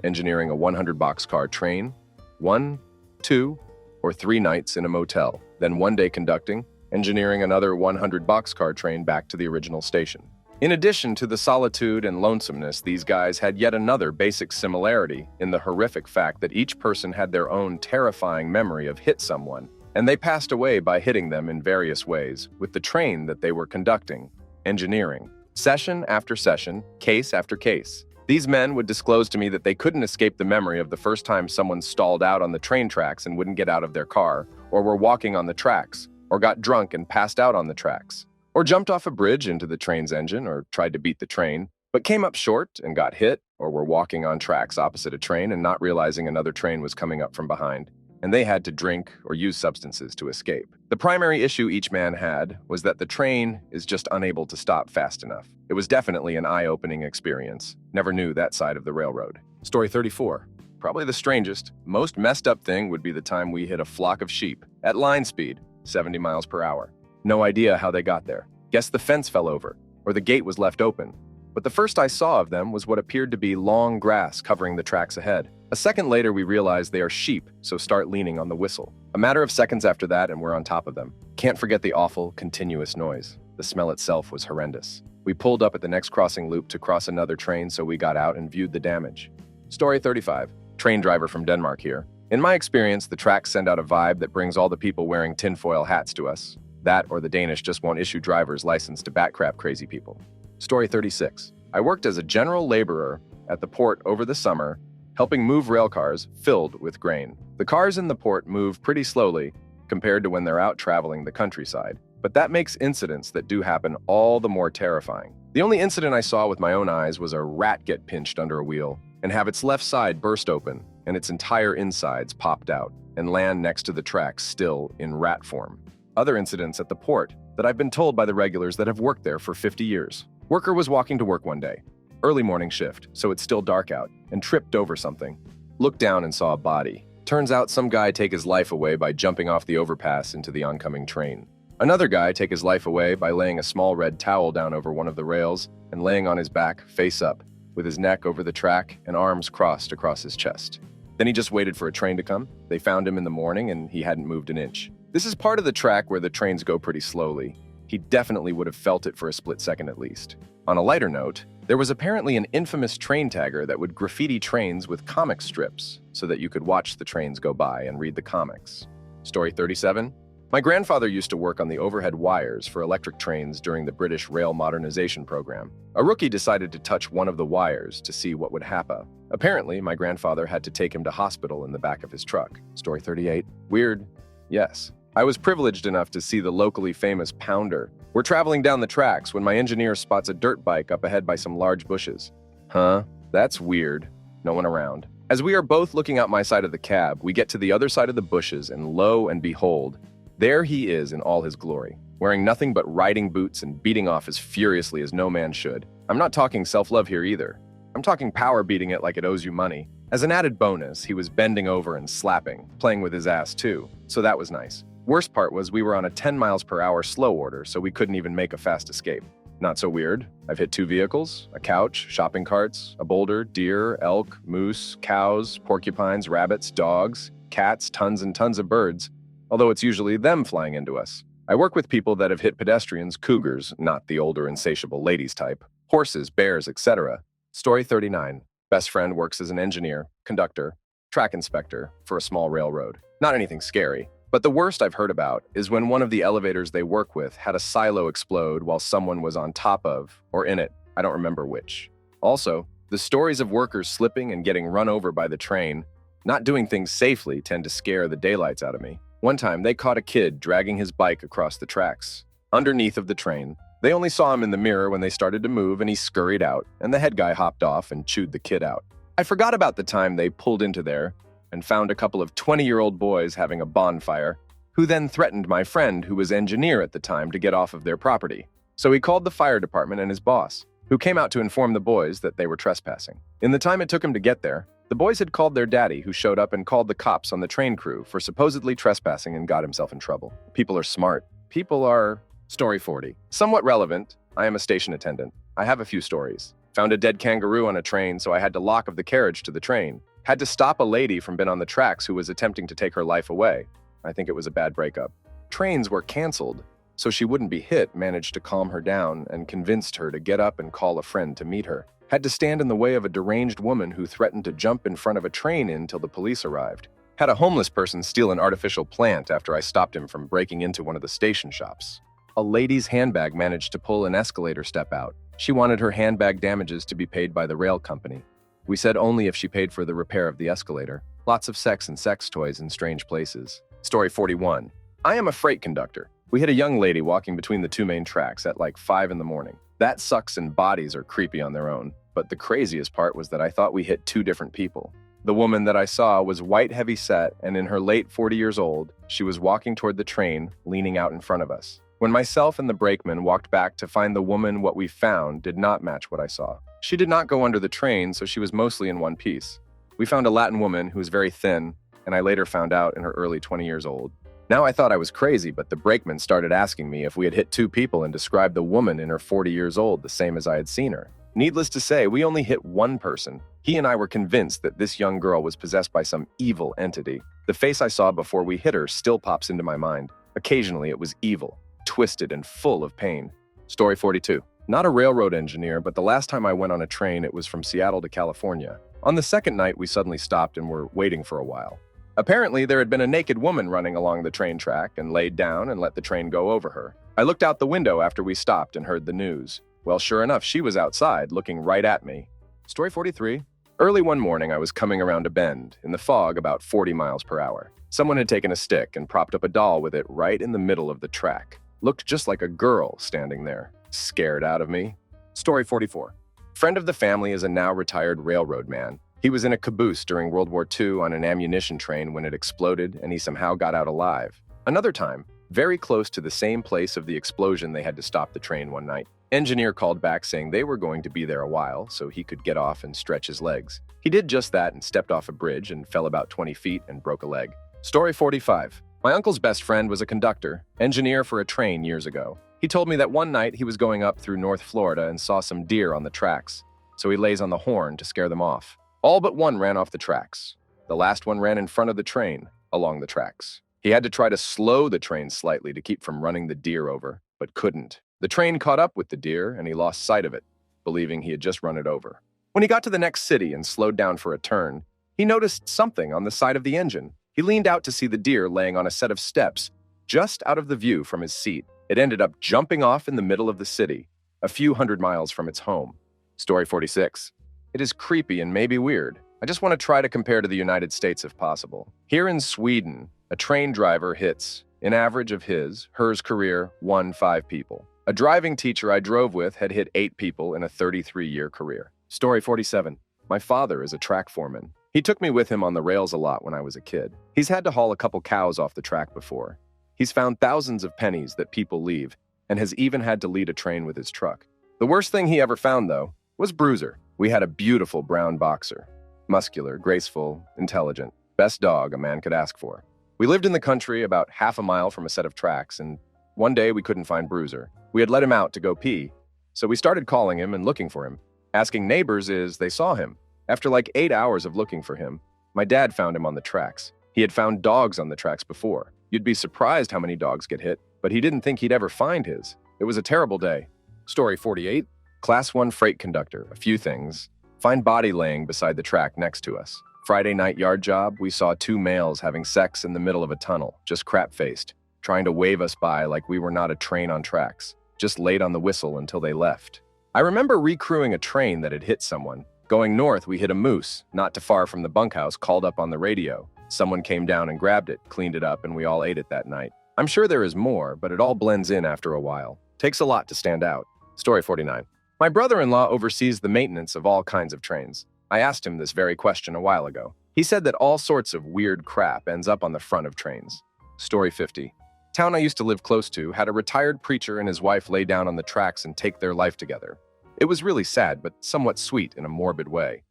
engineering a 100-boxcar train, 1, 2, or 3 nights in a motel, then 1 day conducting, engineering another 100-boxcar train back to the original station. In addition to the solitude and lonesomeness, these guys had yet another basic similarity in the horrific fact that each person had their own terrifying memory of hit someone, and they passed away by hitting them in various ways with the train that they were conducting, engineering, session after session, case after case. These men would disclose to me that they couldn't escape the memory of the first time someone stalled out on the train tracks and wouldn't get out of their car, or were walking on the tracks, or got drunk and passed out on the tracks, or jumped off a bridge into the train's engine, or tried to beat the train, but came up short and got hit, or were walking on tracks opposite a train and not realizing another train was coming up from behind, and they had to drink or use substances to escape. The primary issue each man had was that the train is just unable to stop fast enough. It was definitely an eye-opening experience. Never knew that side of the railroad. Story 34. Probably the strangest, most messed up thing would be the time we hit a flock of sheep at line speed, 70 miles per hour. No idea how they got there. Guess the fence fell over, or the gate was left open. But the first I saw of them was what appeared to be long grass covering the tracks ahead. A second later, we realized they are sheep, so start leaning on the whistle. A matter of seconds after that, and we're on top of them. Can't forget the awful, continuous noise. The smell itself was horrendous. We pulled up at the next crossing loop to cross another train, so we got out and viewed the damage. Story 35. Train driver from Denmark here. In my experience, the tracks send out a vibe that brings all the people wearing tinfoil hats to us. That or the Danish just won't issue driver's license to bat-crap crazy people. Story 36. I worked as a general laborer at the port over the summer, helping move rail cars filled with grain. The cars in the port move pretty slowly compared to when they're out traveling the countryside, but that makes incidents that do happen all the more terrifying. The only incident I saw with my own eyes was a rat get pinched under a wheel and have its left side burst open and its entire insides popped out and land next to the tracks still in rat form. Other incidents at the port that I've been told by the regulars that have worked there for 50 years. Worker was walking to work one day, early morning shift, so it's still dark out, and tripped over something. Looked down and saw a body. Turns out some guy take his life away by jumping off the overpass into the oncoming train. Another guy take his life away by laying a small red towel down over one of the rails and laying on his back, face up, with his neck over the track and arms crossed across his chest. Then he just waited for a train to come. They found him in the morning and he hadn't moved an inch. This is part of the track where the trains go pretty slowly. He definitely would have felt it for a split second at least. On a lighter note, there was apparently an infamous train tagger that would graffiti trains with comic strips so that you could watch the trains go by and read the comics. Story 37. My grandfather used to work on the overhead wires for electric trains during the British Rail Modernization Program. A rookie decided to touch one of the wires to see what would happen. Apparently, my grandfather had to take him to hospital in the back of his truck. Story 38. Weird? Yes. I was privileged enough to see the locally famous Pounder. We're traveling down the tracks when my engineer spots a dirt bike up ahead by some large bushes. Huh? That's weird. No one around. As we are both looking out my side of the cab, we get to the other side of the bushes, and lo and behold, there he is in all his glory, wearing nothing but riding boots and beating off as furiously as no man should. I'm not talking self-love here either. I'm talking power beating it like it owes you money. As an added bonus, he was bending over and slapping, playing with his ass too, so that was nice. Worst part was we were on a 10 miles per hour slow order, so we couldn't even make a fast escape. Not so weird. I've hit 2 vehicles, a couch, shopping carts, a boulder, deer, elk, moose, cows, porcupines, rabbits, dogs, cats, tons and tons of birds, although it's usually them flying into us. I work with people that have hit pedestrians, cougars, not the older insatiable ladies type, horses, bears, etc. Story 39. Best friend works as an engineer, conductor, track inspector for a small railroad. Not anything scary. But the worst I've heard about is when one of the elevators they work with had a silo explode while someone was on top of, or in it, I don't remember which. Also, the stories of workers slipping and getting run over by the train, not doing things safely, tend to scare the daylights out of me. One time, they caught a kid dragging his bike across the tracks, underneath of the train. They only saw him in the mirror when they started to move and he scurried out, and the head guy hopped off and chewed the kid out. I forgot about the time they pulled into there and found a couple of 20-year-old boys having a bonfire, who then threatened my friend, who was engineer at the time, to get off of their property. So he called the fire department and his boss, who came out to inform the boys that they were trespassing. In the time it took him to get there, the boys had called their daddy, who showed up and called the cops on the train crew for supposedly trespassing and got himself in trouble. People are smart. People are... Story 40. Somewhat relevant. I am a station attendant. I have a few stories. Found a dead kangaroo on a train, so I had to lock of the carriage to the train. Had to stop a lady from being on the tracks who was attempting to take her life away. I think it was a bad breakup. Trains were canceled, so she wouldn't be hit. Managed to calm her down and convinced her to get up and call a friend to meet her. Had to stand in the way of a deranged woman who threatened to jump in front of a train until the police arrived. Had a homeless person steal an artificial plant after I stopped him from breaking into one of the station shops. A lady's handbag managed to pull an escalator step out. She wanted her handbag damages to be paid by the rail company. We said only if she paid for the repair of the escalator. Lots of sex and sex toys in strange places. Story 41. I am a freight conductor. We hit a young lady walking between the 2 main tracks at like 5 in the morning. That sucks and bodies are creepy on their own. But the craziest part was that I thought we hit 2 different people. The woman that I saw was white heavy-set and in her late 40 years old. She was walking toward the train, leaning out in front of us. When myself and the brakeman walked back to find the woman, what we found did not match what I saw. She did not go under the train, so she was mostly in one piece. We found a Latin woman who was very thin, and I later found out in her early 20 years old. Now I thought I was crazy, but the brakeman started asking me if we had hit 2 people and described the woman in her 40 years old the same as I had seen her. Needless to say, we only hit 1 person. He and I were convinced that this young girl was possessed by some evil entity. The face I saw before we hit her still pops into my mind. Occasionally it was evil, twisted and full of pain. Story 42. Not a railroad engineer, but the last time I went on a train, it was from Seattle to California. On the second night, we suddenly stopped and were waiting for a while. Apparently, there had been a naked woman running along the train track and laid down and let the train go over her. I looked out the window after we stopped and heard the news. Well, sure enough, she was outside, looking right at me. Story 43. Early one morning, I was coming around a bend, in the fog about 40 miles per hour. Someone had taken a stick and propped up a doll with it right in the middle of the track. Looked just like a girl standing there. Scared out of me. Story 44. Friend of the family is a now retired railroad man. He was in a caboose during World War II on an ammunition train when it exploded, and he somehow got out alive. Another time, very close to the same place of the explosion, they had to stop the train one night. Engineer called back saying they were going to be there a while so he could get off and stretch his legs. He did just that and stepped off a bridge and fell about 20 feet and broke a leg. Story 45. My uncle's best friend was a conductor, engineer for a train years ago. He told me that one night he was going up through North Florida and saw some deer on the tracks. so he lays on the horn to scare them off. All but one ran off the tracks. The last one ran in front of the train, along the tracks. He had to try to slow the train slightly to keep from running the deer over, but couldn't. The train caught up with the deer, and he lost sight of it, believing he had just run it over. When he got to the next city and slowed down for a turn, he noticed something on the side of the engine. He leaned out to see the deer laying on a set of steps, just out of the view from his seat. It ended up jumping off in the middle of the city, a few hundred miles from its home. Story 46. It is creepy and maybe weird. I just want to try to compare to the United States if possible. Here in Sweden, a train driver hits, in average of hers career, 5 people. A driving teacher I drove with had hit 8 people in a 33-year career. Story 47. My father is a track foreman. He took me with him on the rails a lot when I was a kid. He's had to haul a couple cows off the track before. He's found thousands of pennies that people leave, and has even had to lead a train with his truck. The worst thing he ever found, though, was Bruiser. We had a beautiful brown boxer. Muscular, graceful, intelligent. Best dog a man could ask for. We lived in the country about half a mile from a set of tracks, and one day we couldn't find Bruiser. We had let him out to go pee, so we started calling him and looking for him. Asking neighbors they saw him. After like 8 hours of looking for him, my dad found him on the tracks. He had found dogs on the tracks before. You'd be surprised how many dogs get hit, but he didn't think he'd ever find his. It was a terrible day. Story 48. Class 1 freight conductor. A few things. Find body laying beside the track next to us. Friday night yard job, we saw 2 males having sex in the middle of a tunnel, just crap-faced, trying to wave us by like we were not a train on tracks. Just laid on the whistle until they left. I remember recrewing a train that had hit someone. Going north, we hit a moose, not too far from the bunkhouse, called up on the radio. Someone came down and grabbed it, cleaned it up, and we all ate it that night. I'm sure there is more, but it all blends in after a while. Takes a lot to stand out. Story 49. My brother-in-law oversees the maintenance of all kinds of trains. I asked him this very question a while ago. He said that all sorts of weird crap ends up on the front of trains. Story 50. Town I used to live close to had a retired preacher and his wife lay down on the tracks and take their life together. It was really sad, but somewhat sweet in a morbid way.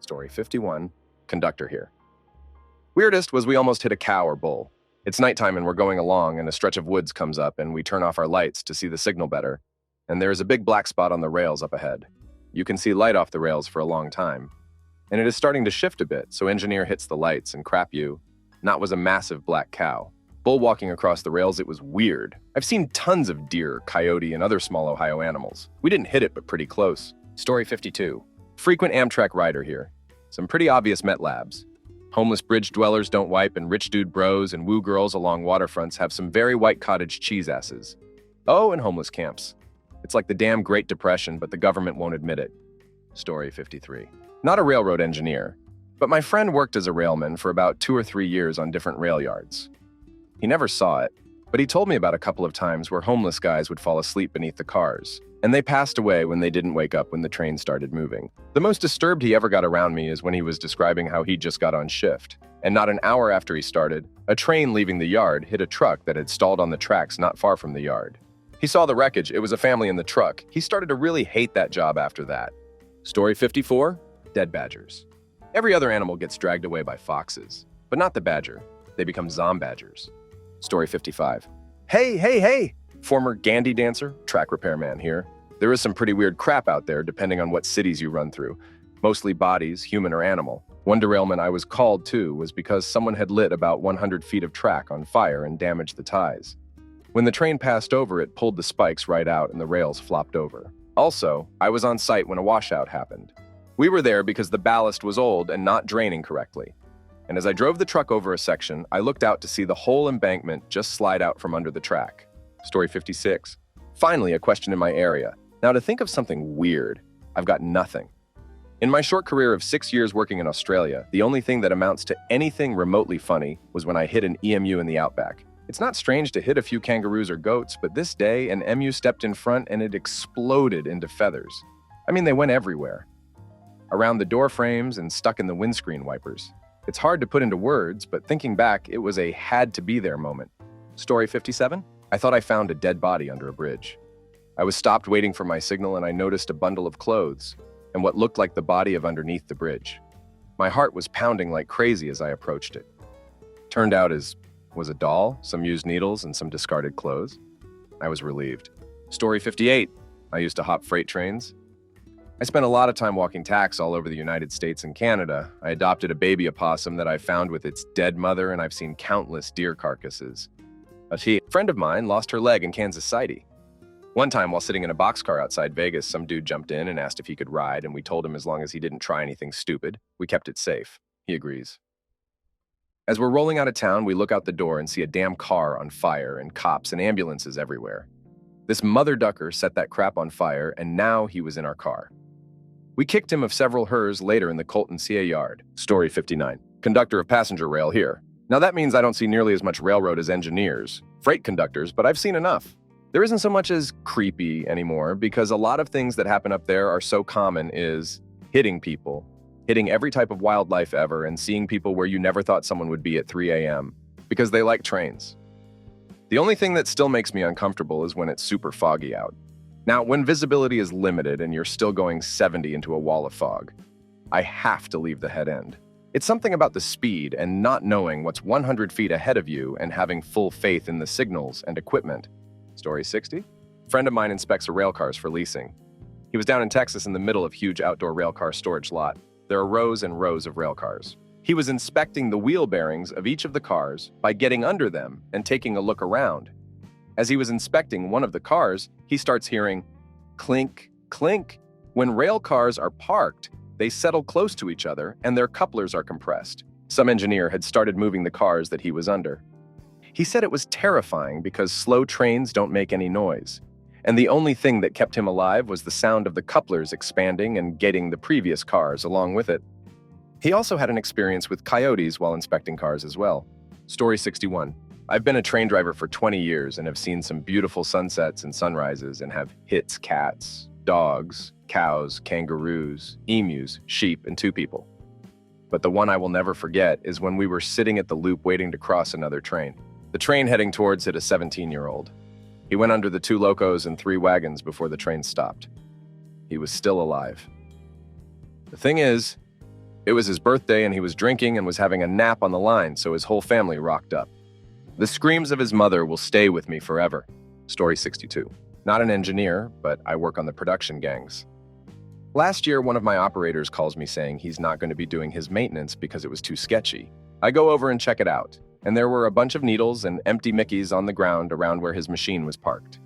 Story 51. Conductor here. Weirdest was we almost hit a cow or bull. It's nighttime and we're going along and a stretch of woods comes up and we turn off our lights to see the signal better. And there is a big black spot on the rails up ahead. You can see light off the rails for a long time. And it is starting to shift a bit, so engineer hits the lights and crap you. Not was a massive black cow. Bull walking across the rails, it was weird. I've seen tons of deer, coyote, and other small Ohio animals. We didn't hit it, but pretty close. Story 52. Frequent Amtrak rider here. Some pretty obvious Met Labs. Homeless bridge dwellers don't wipe, and rich dude bros and woo girls along waterfronts have some very white cottage cheese asses. Oh, and homeless camps. It's like the damn Great Depression, but the government won't admit it. Story 53. Not a railroad engineer, but my friend worked as a railman for about 2 or 3 years on different rail yards. He never saw it, but he told me about a couple of times where homeless guys would fall asleep beneath the cars, and they passed away when they didn't wake up when the train started moving. The most disturbed he ever got around me is when he was describing how he just got on shift, and not an hour after he started, a train leaving the yard hit a truck that had stalled on the tracks not far from the yard. He saw the wreckage. It was a family in the truck. He started to really hate that job after that. Story 54. Dead badgers. Every other animal gets dragged away by foxes, but not the badger. They become zombadgers. Story 55. Hey! Former Gandhi dancer, track repairman here. There is some pretty weird crap out there depending on what cities you run through. Mostly bodies, human or animal. One derailment I was called to was because someone had lit about 100 feet of track on fire and damaged the ties. When the train passed over, it pulled the spikes right out and the rails flopped over. Also, I was on site when a washout happened. We were there because the ballast was old and not draining correctly. And as I drove the truck over a section, I looked out to see the whole embankment just slide out from under the track. Story 56. Finally, a question in my area. Now to think of something weird, I've got nothing. In my short career of 6 years working in Australia, the only thing that amounts to anything remotely funny was when I hit an EMU in the outback. It's not strange to hit a few kangaroos or goats, but this day an emu stepped in front and it exploded into feathers. I mean, they went everywhere. Around the door frames and stuck in the windscreen wipers. It's hard to put into words, but thinking back, it was a had-to-be-there moment. Story 57? I thought I found a dead body under a bridge. I was stopped waiting for my signal and I noticed a bundle of clothes and what looked like the body of underneath the bridge. My heart was pounding like crazy as I approached it. Turned out it was a doll, some used needles, and some discarded clothes. I was relieved. Story 58. I used to hop freight trains. I spent a lot of time walking tacks all over the United States and Canada. I adopted a baby opossum that I found with its dead mother, and I've seen countless deer carcasses. A friend of mine lost her leg in Kansas City. One time, while sitting in a boxcar outside Vegas, some dude jumped in and asked if he could ride, and we told him as long as he didn't try anything stupid, we kept it safe. He agrees. As we're rolling out of town, we look out the door and see a damn car on fire and cops and ambulances everywhere. This mother ducker set that crap on fire, and now he was in our car. We kicked him of several hers later in the Colton CA yard. Story 59. Conductor of passenger rail here. Now that means I don't see nearly as much railroad as engineers, freight conductors, but I've seen enough. There isn't so much as creepy anymore because a lot of things that happen up there are so common is hitting people, hitting every type of wildlife ever, and seeing people where you never thought someone would be at 3 a.m. because they like trains. The only thing that still makes me uncomfortable is when it's super foggy out. Now, when visibility is limited and you're still going 70 into a wall of fog, I have to leave the head end. It's something about the speed and not knowing what's 100 feet ahead of you and having full faith in the signals and equipment. Story 60. A friend of mine inspects railcars for leasing. He was down in Texas in the middle of huge outdoor railcar storage lot. There are rows and rows of railcars. He was inspecting the wheel bearings of each of the cars by getting under them and taking a look around. As he was inspecting one of the cars, he starts hearing clink, clink. When rail cars are parked, they settle close to each other and their couplers are compressed. Some engineer had started moving the cars that he was under. He said it was terrifying because slow trains don't make any noise, and the only thing that kept him alive was the sound of the couplers expanding and getting the previous cars along with it. He also had an experience with coyotes while inspecting cars as well. Story 61. I've been a train driver for 20 years and have seen some beautiful sunsets and sunrises and have hit cats, dogs, cows, kangaroos, emus, sheep, and 2 people. But the one I will never forget is when we were sitting at the loop waiting to cross another train. The train heading towards hit a 17-year-old. He went under the 2 locos and 3 wagons before the train stopped. He was still alive. The thing is, it was his birthday and he was drinking and was having a nap on the line, so his whole family rocked up. The screams of his mother will stay with me forever. Story 62. Not an engineer, but I work on the production gangs. Last year, one of my operators calls me saying he's not going to be doing his maintenance because it was too sketchy. I go over and check it out, and there were a bunch of needles and empty Mickeys on the ground around where his machine was parked.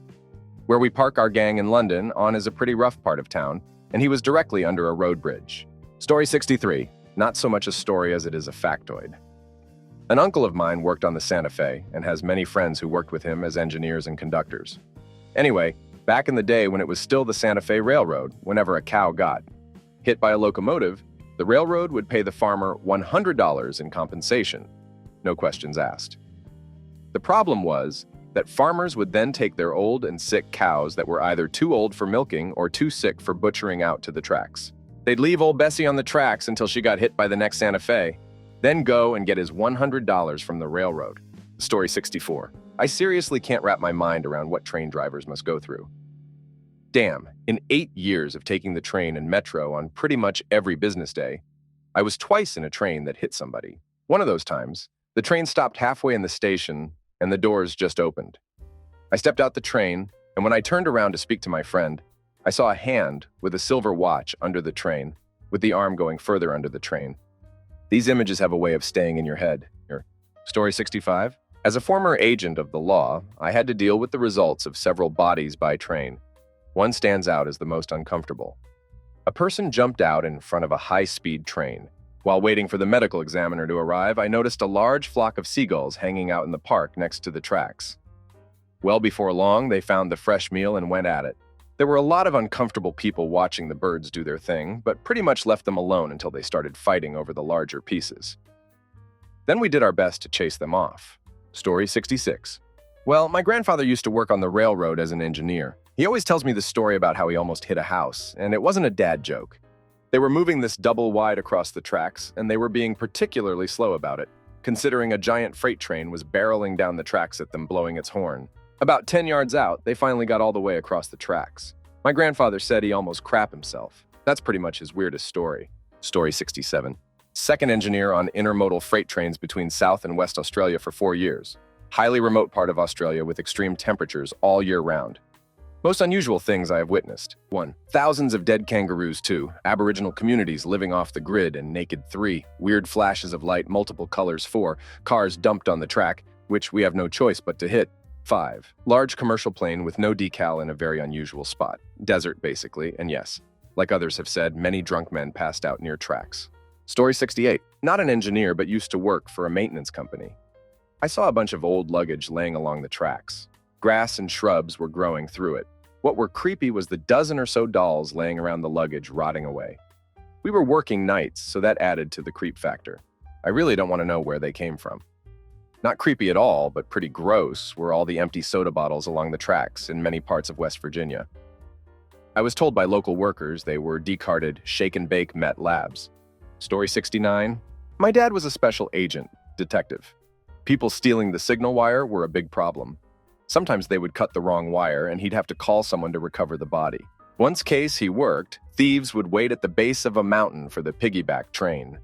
Where we park our gang in London on is a pretty rough part of town, and he was directly under a road bridge. Story 63. Not so much a story as it is a factoid. An uncle of mine worked on the Santa Fe and has many friends who worked with him as engineers and conductors. Anyway, back in the day when it was still the Santa Fe Railroad, whenever a cow got hit by a locomotive, the railroad would pay the farmer $100 in compensation. No questions asked. The problem was that farmers would then take their old and sick cows that were either too old for milking or too sick for butchering out to the tracks. They'd leave old Bessie on the tracks until she got hit by the next Santa Fe, then go and get his $100 from the railroad. Story 64. I seriously can't wrap my mind around what train drivers must go through. Damn, in 8 years of taking the train and metro on pretty much every business day, I was twice in a train that hit somebody. One of those times, the train stopped halfway in the station and the doors just opened. I stepped out the train, and when I turned around to speak to my friend, I saw a hand with a silver watch under the train, with the arm going further under the train. These images have a way of staying in your head. Story 65. As a former agent of the law, I had to deal with the results of several bodies by train. One stands out as the most uncomfortable. A person jumped out in front of a high-speed train. While waiting for the medical examiner to arrive, I noticed a large flock of seagulls hanging out in the park next to the tracks. Well before long, they found the fresh meal and went at it. There were a lot of uncomfortable people watching the birds do their thing, but pretty much left them alone until they started fighting over the larger pieces. Then we did our best to chase them off. Story 66. Well, my grandfather used to work on the railroad as an engineer. He always tells me the story about how he almost hit a house, and it wasn't a dad joke. They were moving this double wide across the tracks, and they were being particularly slow about it, considering a giant freight train was barreling down the tracks at them, blowing its horn. About 10 yards out, they finally got all the way across the tracks. My grandfather said he almost crapped himself. That's pretty much his weirdest story. Story 67. Second engineer on intermodal freight trains between South and West Australia for 4 years. Highly remote part of Australia with extreme temperatures all year round. Most unusual things I have witnessed. 1. Thousands of dead kangaroos. 2. Aboriginal communities living off the grid and naked. 3. Weird flashes of light, multiple colors. 4. Cars dumped on the track, which we have no choice but to hit. 5. Large commercial plane with no decal in a very unusual spot. Desert, basically, and yes, like others have said, many drunk men passed out near tracks. Story 68. Not an engineer, but used to work for a maintenance company. I saw a bunch of old luggage laying along the tracks. Grass and shrubs were growing through it. What were creepy was the dozen or so dolls laying around the luggage, rotting away. We were working nights, so that added to the creep factor. I really don't want to know where they came from. Not creepy at all, but pretty gross, were all the empty soda bottles along the tracks in many parts of West Virginia. I was told by local workers they were decarded shake-and-bake Met labs. Story 69. My dad was a special agent, detective. People stealing the signal wire were a big problem. Sometimes they would cut the wrong wire and he'd have to call someone to recover the body. Once case he worked, thieves would wait at the base of a mountain for the piggyback train.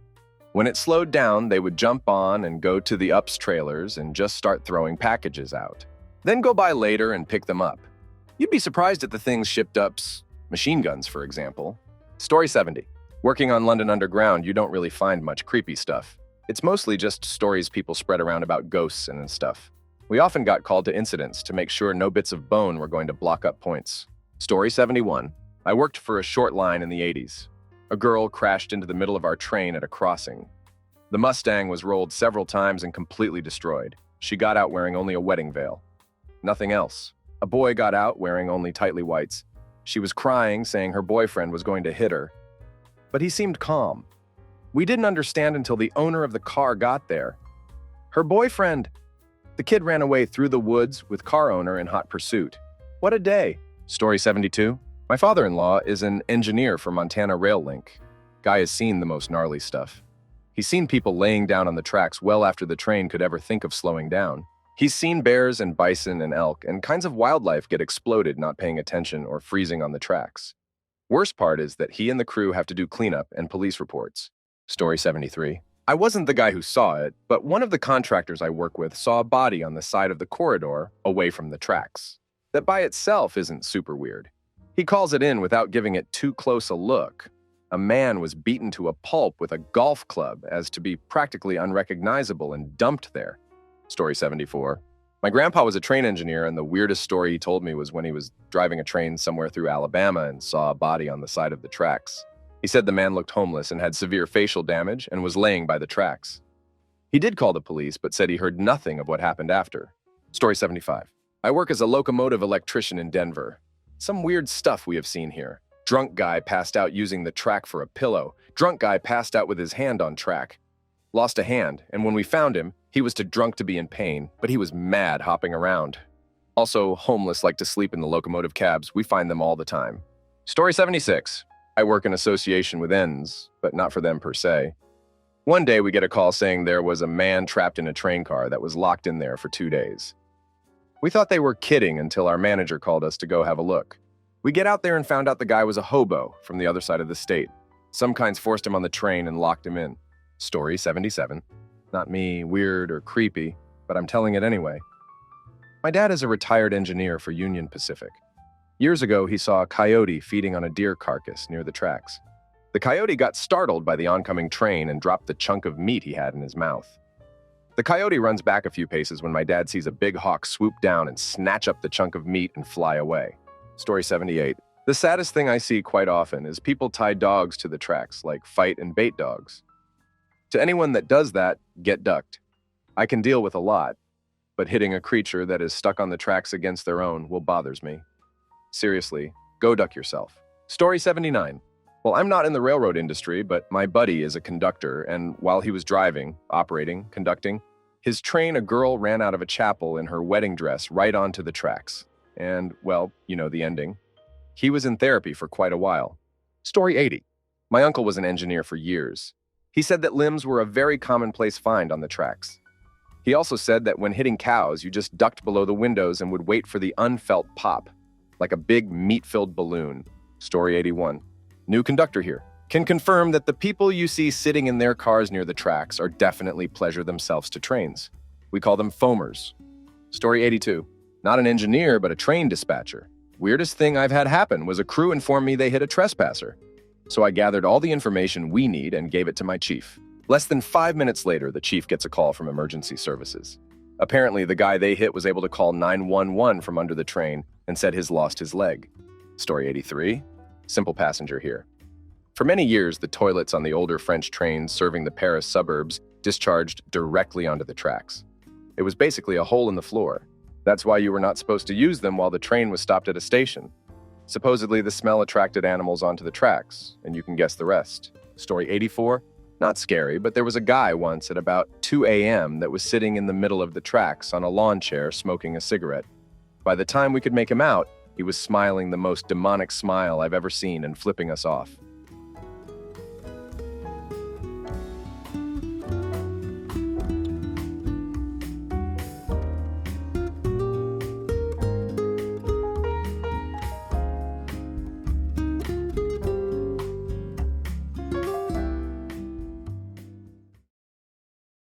When it slowed down, they would jump on and go to the UPS trailers and just start throwing packages out. Then go by later and pick them up. You'd be surprised at the things shipped UPS, machine guns, for example. Story 70. Working on London Underground, you don't really find much creepy stuff. It's mostly just stories people spread around about ghosts and stuff. We often got called to incidents to make sure no bits of bone were going to block up points. Story 71. I worked for a short line in the 80s. A girl crashed into the middle of our train at a crossing. The Mustang was rolled several times and completely destroyed. She got out wearing only a wedding veil. Nothing else. A boy got out wearing only tightly whites. She was crying, saying her boyfriend was going to hit her. But he seemed calm. We didn't understand until the owner of the car got there. Her boyfriend! The kid ran away through the woods with car owner in hot pursuit. What a day! Story 72. My father-in-law is an engineer for Montana Rail Link. Guy has seen the most gnarly stuff. He's seen people laying down on the tracks well after the train could ever think of slowing down. He's seen bears and bison and elk and kinds of wildlife get exploded not paying attention or freezing on the tracks. Worst part is that he and the crew have to do cleanup and police reports. Story 73. I wasn't the guy who saw it, but one of the contractors I work with saw a body on the side of the corridor away from the tracks. That by itself isn't super weird. He calls it in without giving it too close a look. A man was beaten to a pulp with a golf club as to be practically unrecognizable and dumped there. Story 74. My grandpa was a train engineer, and the weirdest story he told me was when he was driving a train somewhere through Alabama and saw a body on the side of the tracks. He said the man looked homeless and had severe facial damage and was laying by the tracks. He did call the police, but said he heard nothing of what happened after. Story 75. I work as a locomotive electrician in Denver. Some weird stuff we have seen here. Drunk guy passed out using the track for a pillow. Drunk guy passed out with his hand on track. Lost a hand, and when we found him, he was too drunk to be in pain, but he was mad hopping around. Also, homeless like to sleep in the locomotive cabs. We find them all the time. Story 76. I work in association with ends, but not for them per se. One day we get a call saying there was a man trapped in a train car that was locked in there for 2 days. We thought they were kidding until our manager called us to go have a look. We get out there and found out the guy was a hobo from the other side of the state. Some kinds forced him on the train and locked him in. Story 77. Not me, weird or creepy, but I'm telling it anyway. My dad is a retired engineer for Union Pacific. Years ago, he saw a coyote feeding on a deer carcass near the tracks. The coyote got startled by the oncoming train and dropped the chunk of meat he had in his mouth. The coyote runs back a few paces when my dad sees a big hawk swoop down and snatch up the chunk of meat and fly away. Story 78. The saddest thing I see quite often is people tie dogs to the tracks, like fight and bait dogs. To anyone that does that, get ducked. I can deal with a lot, but hitting a creature that is stuck on the tracks against their own bothers me. Seriously, go duck yourself. Story 79. Well, I'm not in the railroad industry, but my buddy is a conductor, and while he was driving, operating, conducting, his train, a girl ran out of a chapel in her wedding dress right onto the tracks. And, well, you know the ending. He was in therapy for quite a while. Story 80. My uncle was an engineer for years. He said that limbs were a very commonplace find on the tracks. He also said that when hitting cows, you just ducked below the windows and would wait for the unfelt pop, like a big meat-filled balloon. Story 81. New conductor here. Can confirm that the people you see sitting in their cars near the tracks are definitely pleasure themselves to trains. We call them foamers. Story 82. Not an engineer, but a train dispatcher. Weirdest thing I've had happen was a crew informed me they hit a trespasser. So I gathered all the information we need and gave it to my chief. Less than 5 minutes later, the chief gets a call from emergency services. Apparently, the guy they hit was able to call 911 from under the train and said he's lost his leg. Story 83. Simple passenger here. For many years, the toilets on the older French trains serving the Paris suburbs discharged directly onto the tracks. It was basically a hole in the floor. That's why you were not supposed to use them while the train was stopped at a station. Supposedly, the smell attracted animals onto the tracks, and you can guess the rest. Story 84. Not scary, but there was a guy once at about 2 a.m. that was sitting in the middle of the tracks on a lawn chair smoking a cigarette. By the time we could make him out, he was smiling the most demonic smile I've ever seen and flipping us off.